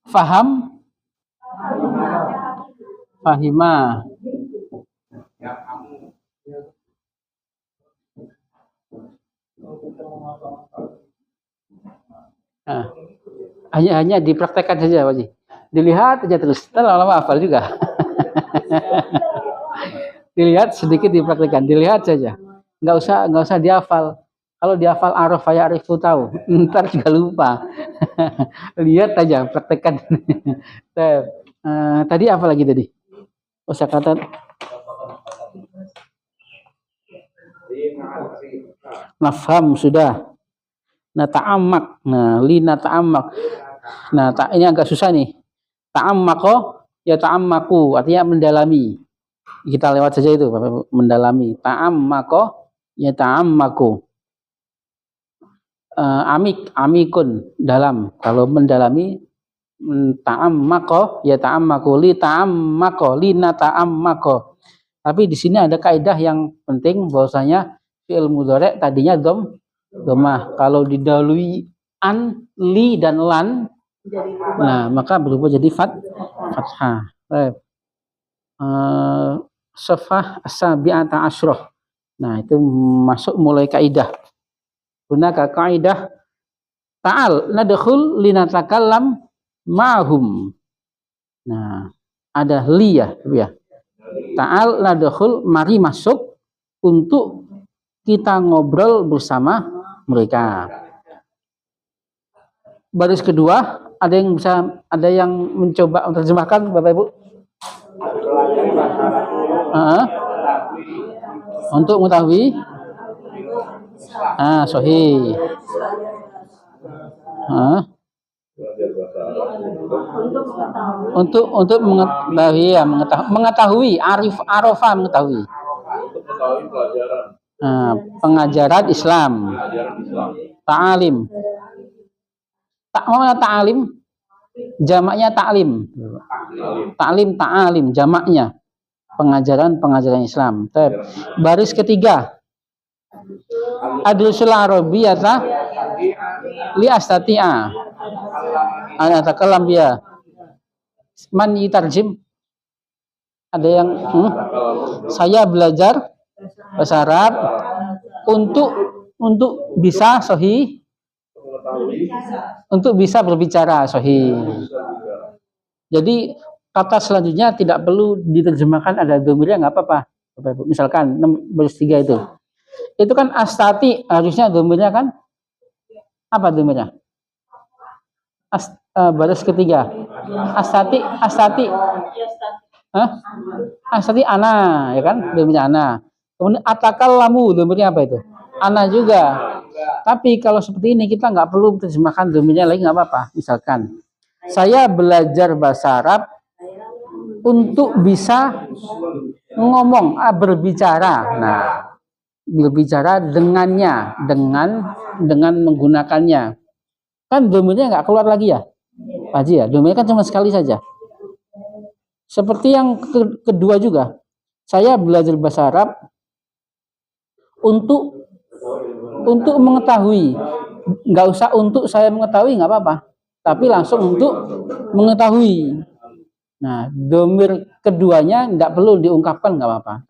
Faham? Fahima. Nah, hanya dipraktekkan saja, Pak Ji. Dilihat aja terus, lama hafal juga. Dilihat sedikit dipraktekkan, dilihat saja. Nggak usah dihafal. Kalau dihafal araf ya arifu tahu, ntar juga lupa. Lihat aja, praktekkan. Tadi apa lagi tadi? Kosakata. Nafham sudah. Nah, ta'ammak. Nah, lina ta'ammak. Nah, ini agak susah nih. Ta'ammako ya ta'ammaku, artinya mendalami. Kita lewat saja itu, Bapak, mendalami. Ta'ammako ya ta'ammaku. Amikun dalam. Kalau mendalami ta'ammako ya ta'ammaku, li ta'ammako, lina ta'ammako. Tapi di sini ada kaidah yang penting bahwasanya fi'il mudhari tadinya dhammah. Kalau didahului an, li dan lan, nah maka berubah jadi fathah. Safah as-sabi'ata asyrah. Nah, itu masuk mulai kaidah. Gunaka kaidah ta'al nadkhul linatakallam ma'hum. Nah, ada li ya. Ta'al nadkhul, mari masuk untuk kita ngobrol bersama mereka. Baris kedua, ada yang mencoba menerjemahkan, Bapak Ibu? Untuk mengetahui sahih. Untuk mengetahui ya, mengetahui arofa mengetahui. Pengajaran Islam. Ta'alim. Mana ta'alim? Jamaknya ta'lim. Ta'alim jamaknya. Pengajaran Islam. Baris ketiga. Adrusul Arabiyyata li astati'a. Ana takalam biya. Man yitarjim? Ada yang saya belajar bahasa Arab untuk bisa sahih, untuk bisa berbicara sahih. Jadi kata selanjutnya tidak perlu diterjemahkan, ada dhamirnya nggak apa-apa. Misalkan baris 3 itu kan astati, harusnya dhamirnya kan apa dhamirnya? Baris ketiga. Astati. Astati ana, ya kan? Dhamirnya ana. Kemudian atakallamu, dhamirnya apa itu? Ana juga. Tapi kalau seperti ini kita nggak perlu terjemahkan dhamirnya lagi, nggak apa-apa. Misalkan saya belajar bahasa Arab untuk bisa ngomong, berbicara. Nah, berbicara dengannya, dengan menggunakannya. Kan domirnya nggak keluar lagi ya, Pak Haji ya. Domirnya kan cuma sekali saja. Seperti yang kedua juga, saya belajar bahasa Arab untuk mengetahui. Nggak usah untuk saya mengetahui, nggak apa-apa. Tapi langsung untuk mengetahui. Nah, domir keduanya nggak perlu diungkapkan, nggak apa-apa.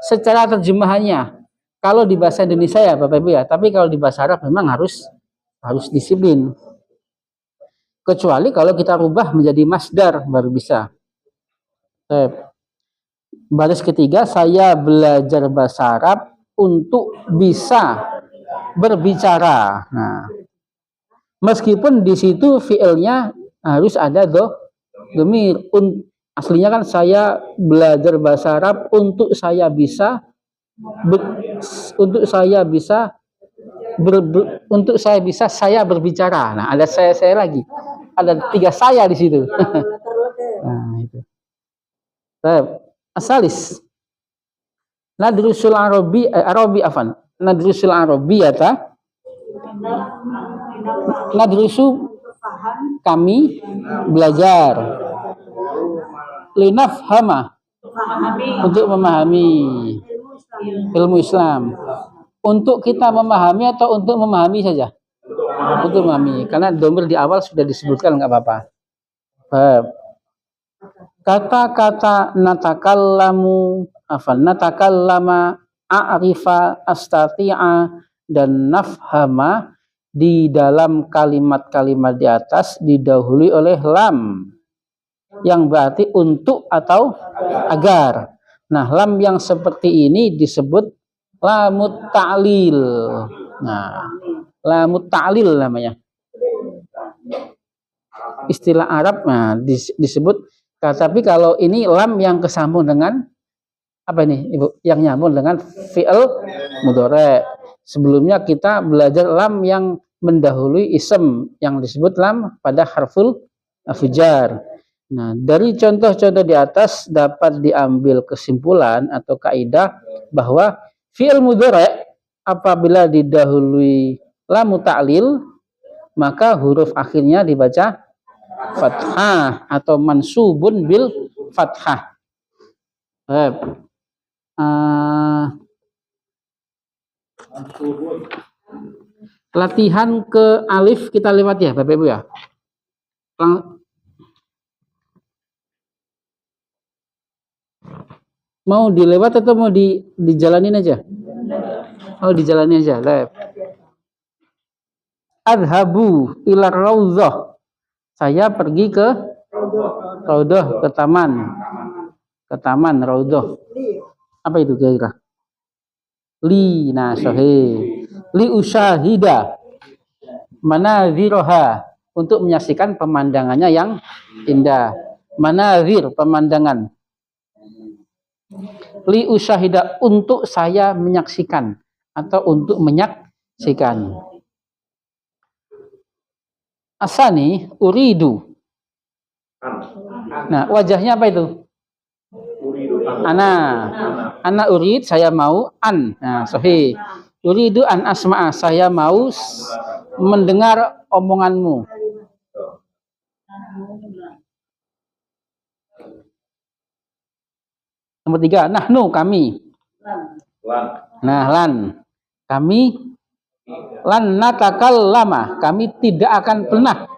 Secara terjemahannya, kalau di bahasa Indonesia ya Bapak Ibu ya, tapi kalau di bahasa Arab memang harus disiplin. Kecuali kalau kita rubah menjadi masdar baru bisa. Baris ketiga, saya belajar bahasa Arab untuk bisa berbicara. Nah, meskipun di situ fiilnya harus ada domir. Aslinya kan saya belajar bahasa Arab untuk saya bisa saya berbicara. Nah, ada saya lagi. Ada 3 saya di situ. Nah, itu. Asalis. Nadrusul Arabi afan. Nadrusul Arabiyata. Nadrusu kami belajar. Linafhama untuk memahami ilmu Islam. Untuk kita memahami atau untuk memahami saja? Untuk memahami. Karena domir di awal sudah disebutkan, nggak apa-apa. Kata-kata natakallama, a'rifa, astati'a, dan nafhama di dalam kalimat-kalimat di atas didahului oleh lam, yang berarti untuk atau agar. Nah, lam yang seperti ini disebut lamut ta'lil. Nah, lamut ta'lil namanya. Istilah Arab disebut. Tapi kalau ini lam yang kesambung dengan apa ini, Ibu? Yang nyambung dengan fi'il mudhari'. Sebelumnya kita belajar lam yang mendahului ism yang disebut lam pada harful jar. Nah, dari contoh-contoh di atas dapat diambil kesimpulan atau kaidah bahwa fi'il mudhari' apabila didahului lam ta'lil maka huruf akhirnya dibaca fathah atau mansubun bil fathah. Latihan ke alif kita lewat ya Bapak Ibu ya. Mau dilewat atau mau dijalanin aja? Oh, dijalanin aja. Adhabu ila raudhah. Saya pergi ke raudhah, ke taman. Ke taman raudhah. Apa itu kira-kira? Nah, sahih. Li usyahida manaziraha, untuk menyaksikan pemandangannya yang indah. Manazir, pemandangan. Li usyahida, untuk saya menyaksikan atau untuk menyaksikan. Asani uridu. Nah, wajahnya apa itu? Ana urid, saya mau. Nah, sahih. Uridu an asma'a, saya mau mendengar omonganmu. Nomor 3, nahnu, kami. Nah, lan, kami. Lan natakallama, kami tidak akan pernah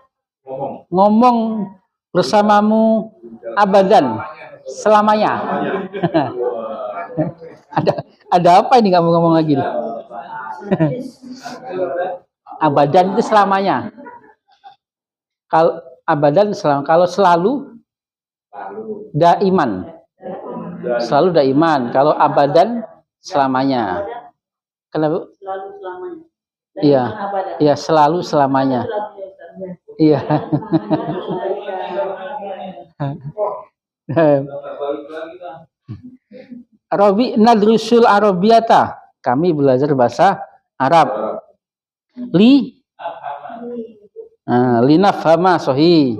ngomong bersamamu abadan, selamanya. ada apa ini kamu ngomong lagi? Abadan itu selamanya. Kalau abadan kalau selalu daiman. Selalu daiman. Kalau abadan selamanya. Kenapa? Selalu selamanya. Iya. Iya, selalu selamanya. Iya. Arabi nadrusul arabiyata, kami belajar bahasa Arab. Linafhama sahih.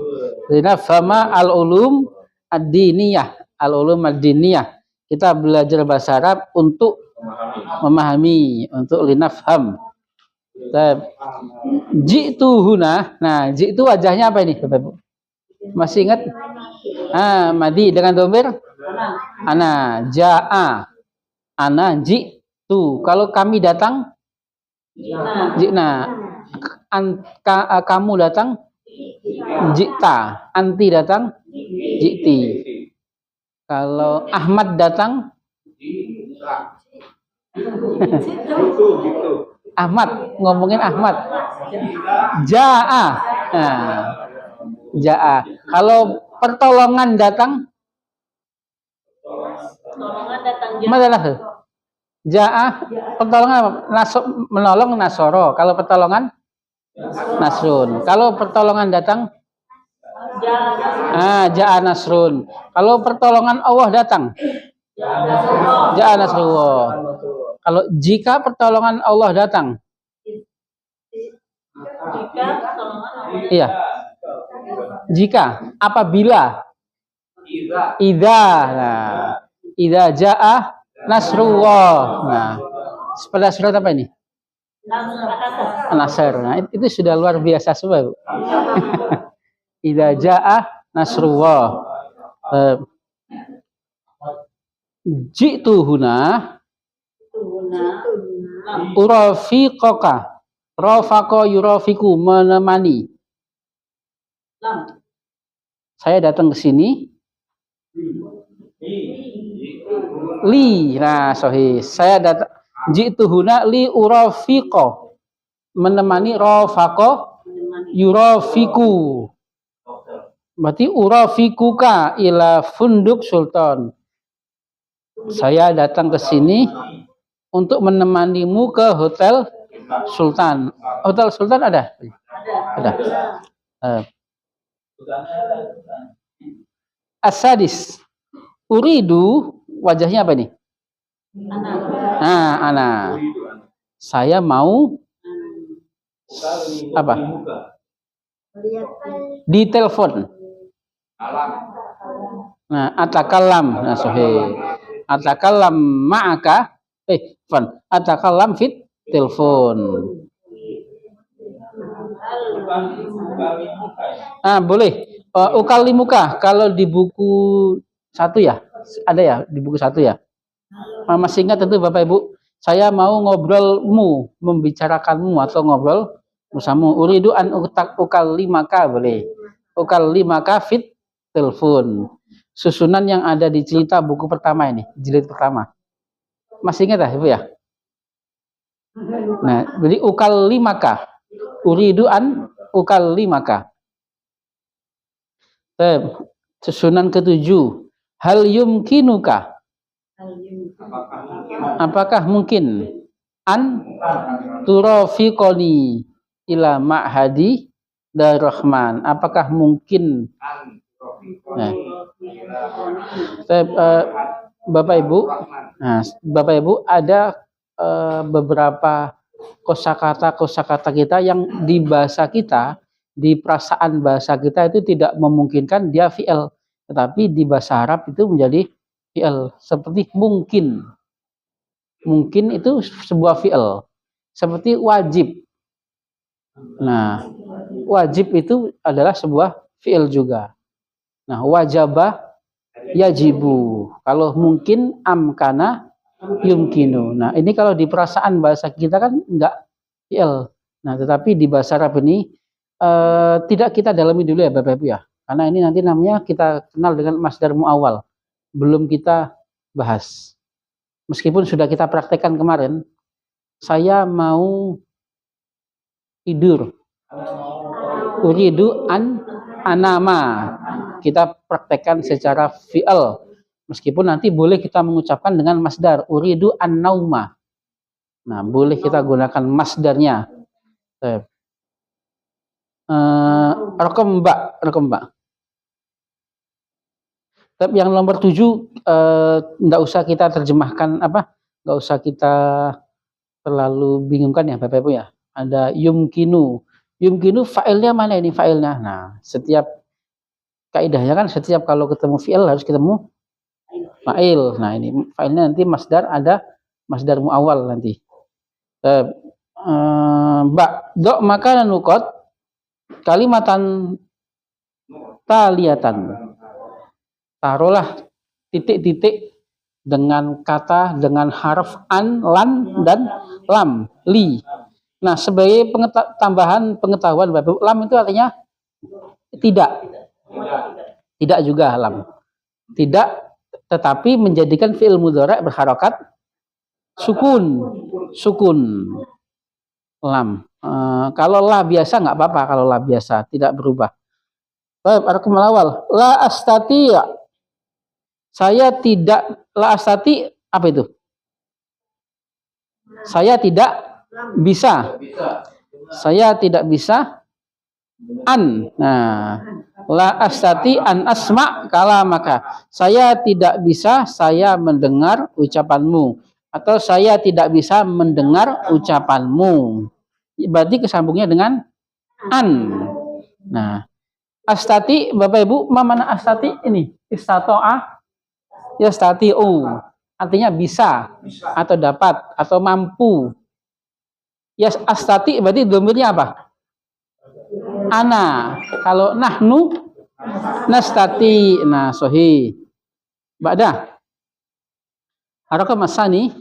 Linafhama al-ulum ad-diniyah. Al-ulum ad-diniyah. Kita belajar bahasa Arab untuk memahami, untuk linafham. Jitu huna. Nah, jitu wajahnya apa ini, Bapak Ibu? Masih ingat? Madi dengan domir ana. Ja'a ana jitu. Kalau kami datang, jina. Kamu datang, jita. Anti datang, jiti. Kalau Ahmad datang, Ahmad, ngomongin Ahmad. Ja'a. Nah, ja'a. Kalau pertolongan datang, madalah. Ja'a, pertolongan apa? Menolong nasoro. Kalau pertolongan nasrun. Kalau pertolongan datang, ja'a nasrun. Kalau pertolongan Allah datang, ja'a nasrullah. Kalau jika pertolongan Allah datang, iya. Jika, apabila, idza. Nah, idza ja'a nasrullah. Nah, pada surat apa ini? Nasr. Nah, itu sudah luar biasa semua, Bu. Idza ja'a nasrullah. Jitu huna urafiqaka. Rafaqa yurafiku, menemani. Saya datang ke sini. Li. Nah, sahih. Saya datang, jitu huna li urafiqa, menemani. Rafaqa yurafiku. Berarti urafikuka ila funduk sultan. Saya datang ke sini untuk menemanimu ke hotel sultan. Hotel sultan ada? Ada. Asadis. Uridu, wajahnya apa nih? Ana. Saya mau apa? Ditelepon. Nah, atakallam. Nah, sahih. Atakallam ma'aka. Atakallam fit telepon. Boleh. Ukalimuka. Kalau di buku 1 ya, ada ya di buku 1 ya. Masih ingat tentu Bapak Ibu. Saya mau ngobrolmu, membicarakanmu atau ngobrol bersamamu. Uridu an ukalimaka, boleh. Ukalimaka fit telepon. Susunan yang ada di cerita buku pertama ini, jilid pertama. Masih ingat ya, Ibu ya? Nah, jadi ukalimaka. Uridu an ukalimaka. Susunan ke-7. Hal yumkinuka. Apakah mungkin an turafiqoni ila ma'hadi darrahman. Apakah mungkin Bapak Ibu ada beberapa kosakata kita yang di bahasa kita, di perasaan bahasa kita itu tidak memungkinkan dia fi'il, tetapi di bahasa Arab itu menjadi fi'il. Seperti mungkin. Mungkin itu sebuah fi'il. Seperti wajib. Nah, wajib itu adalah sebuah fi'il juga. Nah, wajaba yajibu. Kalau mungkin amkana yumkinu. Nah, ini kalau di perasaan bahasa kita kan enggak fi'il. Nah, tetapi di bahasa Arab ini tidak kita dalami dulu ya Bapak Ibu ya. Karena ini nanti namanya kita kenal dengan masdar muawwal. Belum kita bahas. Meskipun sudah kita praktekkan kemarin, saya mau tidur. Uridu an anama. Kita praktekkan secara fi'il. Meskipun nanti boleh kita mengucapkan dengan masdar. Uridu an nauma. Nah, boleh kita gunakan masdarnya. Rekom mbak. Tapi yang nomor 7 enggak usah kita terjemahkan enggak usah kita terlalu bingungkan ya Bapak Ibu ya. Ada yumkinu. Yumkinu fa'ilnya mana ini fa'ilnya? Nah, setiap kaidahnya kan setiap kalau ketemu fi'il harus ketemu fa'il. Nah, ini fa'ilnya nanti masdar ada masdar muawwal nanti. Dok maka nukot kalimatan taliyatan. Taruhlah titik-titik dengan kata dengan harf an, lan dan lam, li. Nah, sebagai tambahan pengetahuan Bapak, lam itu artinya tidak. Tidak juga lam. Tidak, tetapi menjadikan fi'il mudhari' berharokat sukun. Lam. Kalau la biasa nggak apa-apa, kalau la biasa tidak berubah. Baik, arqam awal. La astati. Saya tidak, la astati apa itu? Saya tidak bisa. Saya tidak bisa an. Nah, la astati an asma kalamaka. Saya tidak bisa saya mendengar ucapanmu, atau saya tidak bisa mendengar ucapanmu. Berarti kesambungnya dengan an. Nah, astati Bapak Ibu, mana astati ini? Istato'a yastati'u. Artinya bisa atau dapat atau mampu. Ya, astati berarti domirnya apa? Ana. Kalau nahnu nastati. Nah, sahih. Ba'da harakah masani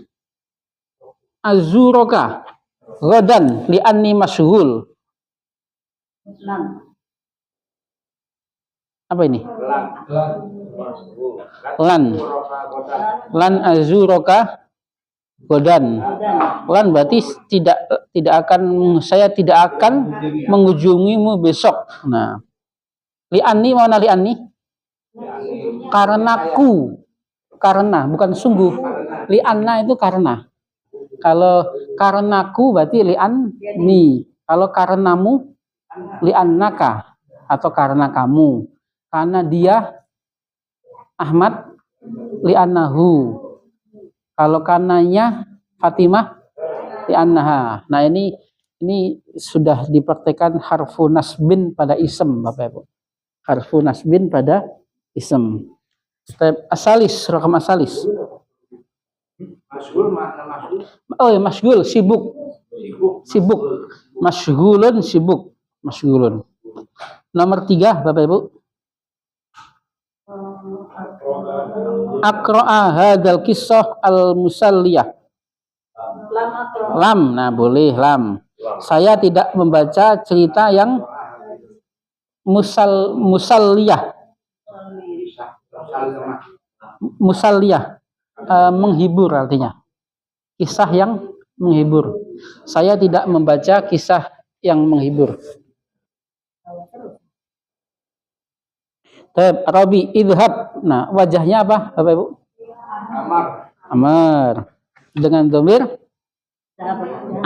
azuroka ghadan li'anni masyghul. Apa ini? Lan azuroka ghadan. Lan berarti saya tidak akan mengunjungimu besok. Nah, li'anni mana li'anni? Karena bukan sungguh. Li'anna itu karena. Kalau karenaku berarti li'anni. Kalau karenamu li'annaka atau karena kamu. Karena dia Ahmad li'annahu. Kalau karenanya Fatimah li'annaha. Nah, ini sudah dipraktekkan harfu nasbin pada ism Bapak Ibu. Harfu nasbin pada ism. Asalis, rakam asalis. Oh ya, masghul, sibuk. Masghulun, sibuk. Masghulun. Nomor 3 Bapak Ibu. Aqra'a hadzal qissah al-musalliyah. Lam, nah boleh lam. Saya tidak membaca cerita yang musalliyah. Musalliyah, menghibur artinya. Kisah yang menghibur. Saya tidak membaca kisah yang menghibur. Rabi idhab. Nah, wajahnya apa Bapak Ibu? Amar. Dengan dhamir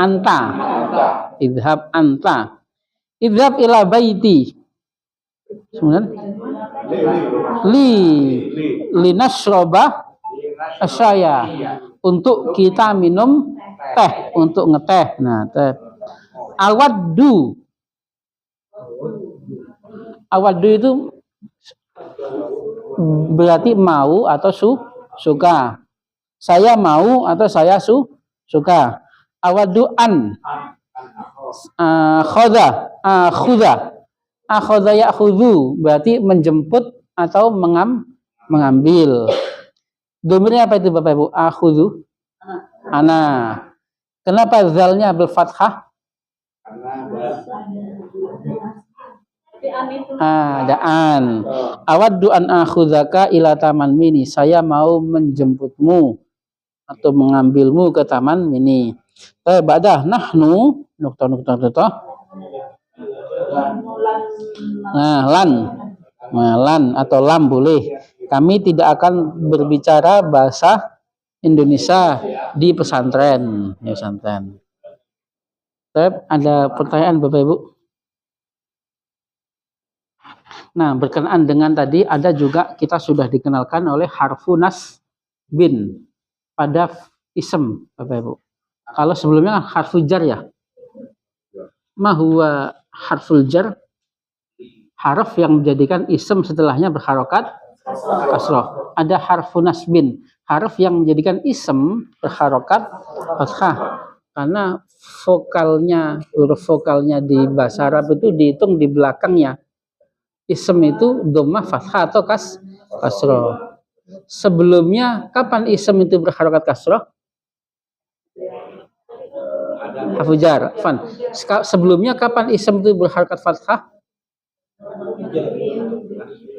anta. Idhab anta. Idhab ila baiti. Kemudian linasroba asyaya. Untuk kita minum teh, untuk ngeteh. Nah, teh. Awaddu itu berarti mau atau suka. Saya mau atau saya suka. Awaddu an akhadha ya'khudhu berarti menjemput atau mengambil. Domirnya apa itu Bapak Ibu? Akhudhu ana. Kenapa zalnya berfathah? Ada an. Awaddu an akhudhaka ila taman mini. Saya mau menjemputmu atau mengambilmu ke taman mini. Ba'dah nahnu nukta. Nah, lan atau lam boleh. Kami tidak akan berbicara bahasa Indonesia di pesantren. Ya, pesantren. Ada pertanyaan Bapak Ibu? Nah, berkenaan dengan tadi ada juga kita sudah dikenalkan oleh harfu nasbin pada ism Bapak Ibu. Kalau sebelumnya harfu jar ya. Ma huwa harful jar? Harf yang menjadikan ism setelahnya berharokat kasroh. Ada harfu nasbin. harf yang menjadikan isem berharokat fathah, karena huruf vokalnya di bahasa Arab itu dihitung di belakangnya. Isem itu dhammah, fathah atau kasroh. Sebelumnya kapan isem itu berharokat kasroh? Hafujar, Fan. Sebelumnya kapan isem itu berharokat fathah?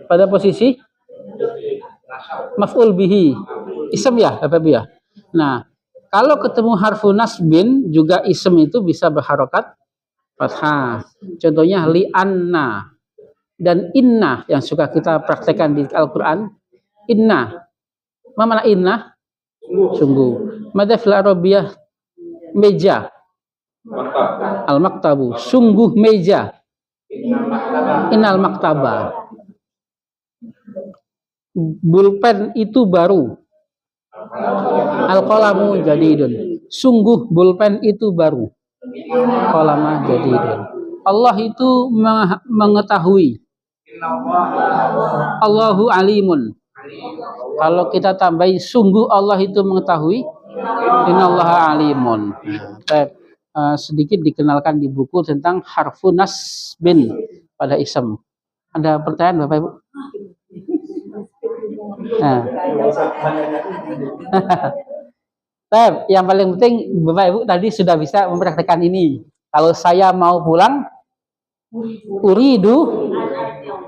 Pada posisi maf'ul bihi. Isem ya, Bapak Ibu ya. Nah, kalau ketemu harfu nasbin juga isem itu bisa berharokat fathah. Contohnya li'anna dan inna yang suka kita praktekkan di Al-Qur'an. Inna. Ma mana inna? Sungguh. Madza fil Arabiyah meja. Al-maktabu. Sungguh meja. Innal maktaba. Bulpen itu baru. Al-qalamu jadidun. Sungguh bulpen itu baru. Qalama jadidun. Allah itu mengetahui. Allahu alimun. Kalau kita tambahi sungguh Allah itu mengetahui. Innallaha alimun. Sedikit dikenalkan di buku tentang harfun nasbin pada isem. Ada pertanyaan Bapak Ibu? Nah. Yang paling penting Bapak Ibu tadi sudah bisa mempraktekkan ini. Kalau saya mau pulang, uridu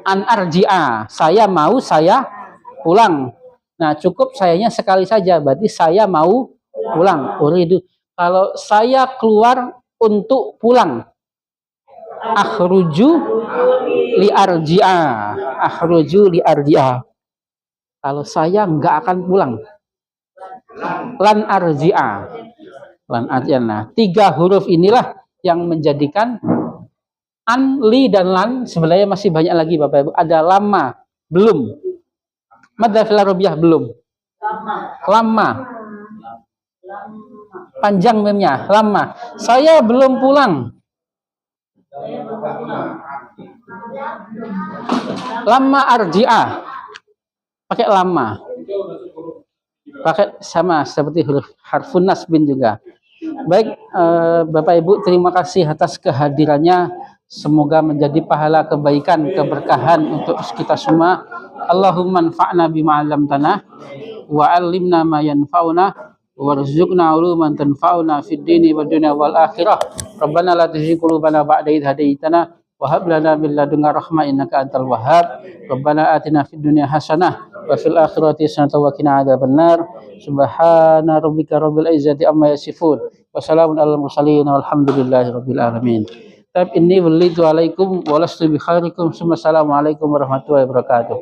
an arji'a. Saya pulang. Nah, cukup sayanya sekali saja. Berarti saya mau pulang. Uridu. Kalau saya keluar untuk pulang, akhruju li arji'a. Akhruju li arji'a. Kalau saya nggak akan pulang, lan arji'a. Lan arji'a. Nah, 3 huruf inilah yang menjadikan an, li, dan lan. Sebenarnya masih banyak lagi Bapak Ibu. Ada lama, belum. Madza fil Arabiyah belum. Lama. Panjang memnya, lama. Saya belum pulang. Lama arji'a. Pakai lama. Pakai sama seperti huruf harfun nasbin juga. Baik, Bapak Ibu, terima kasih atas kehadirannya. Semoga menjadi pahala kebaikan, keberkahan untuk kita semua. Allahumma anfa'na bima 'allamtana wa 'allimna ma yanfa'una warzuqna 'uluman tanfa'una fid dini wad dunya wal akhirah. Rabbana la tuzigh qulubana ba'da idh hadaitana wa hab lana min ladunka rahmah innaka antal wahhab. Rabbana atina fid dunya hasanah wa fil akhirati hasanah wa qina adzabannar. Subhana rabbika rabbil izzati amma yasifun wa salamun alal mursalin walhamdulillahi rabbil alamin. Inni walitu alaikum walastu bi khairikum. Assalamualaikum warahmatullahi wabarakatuh.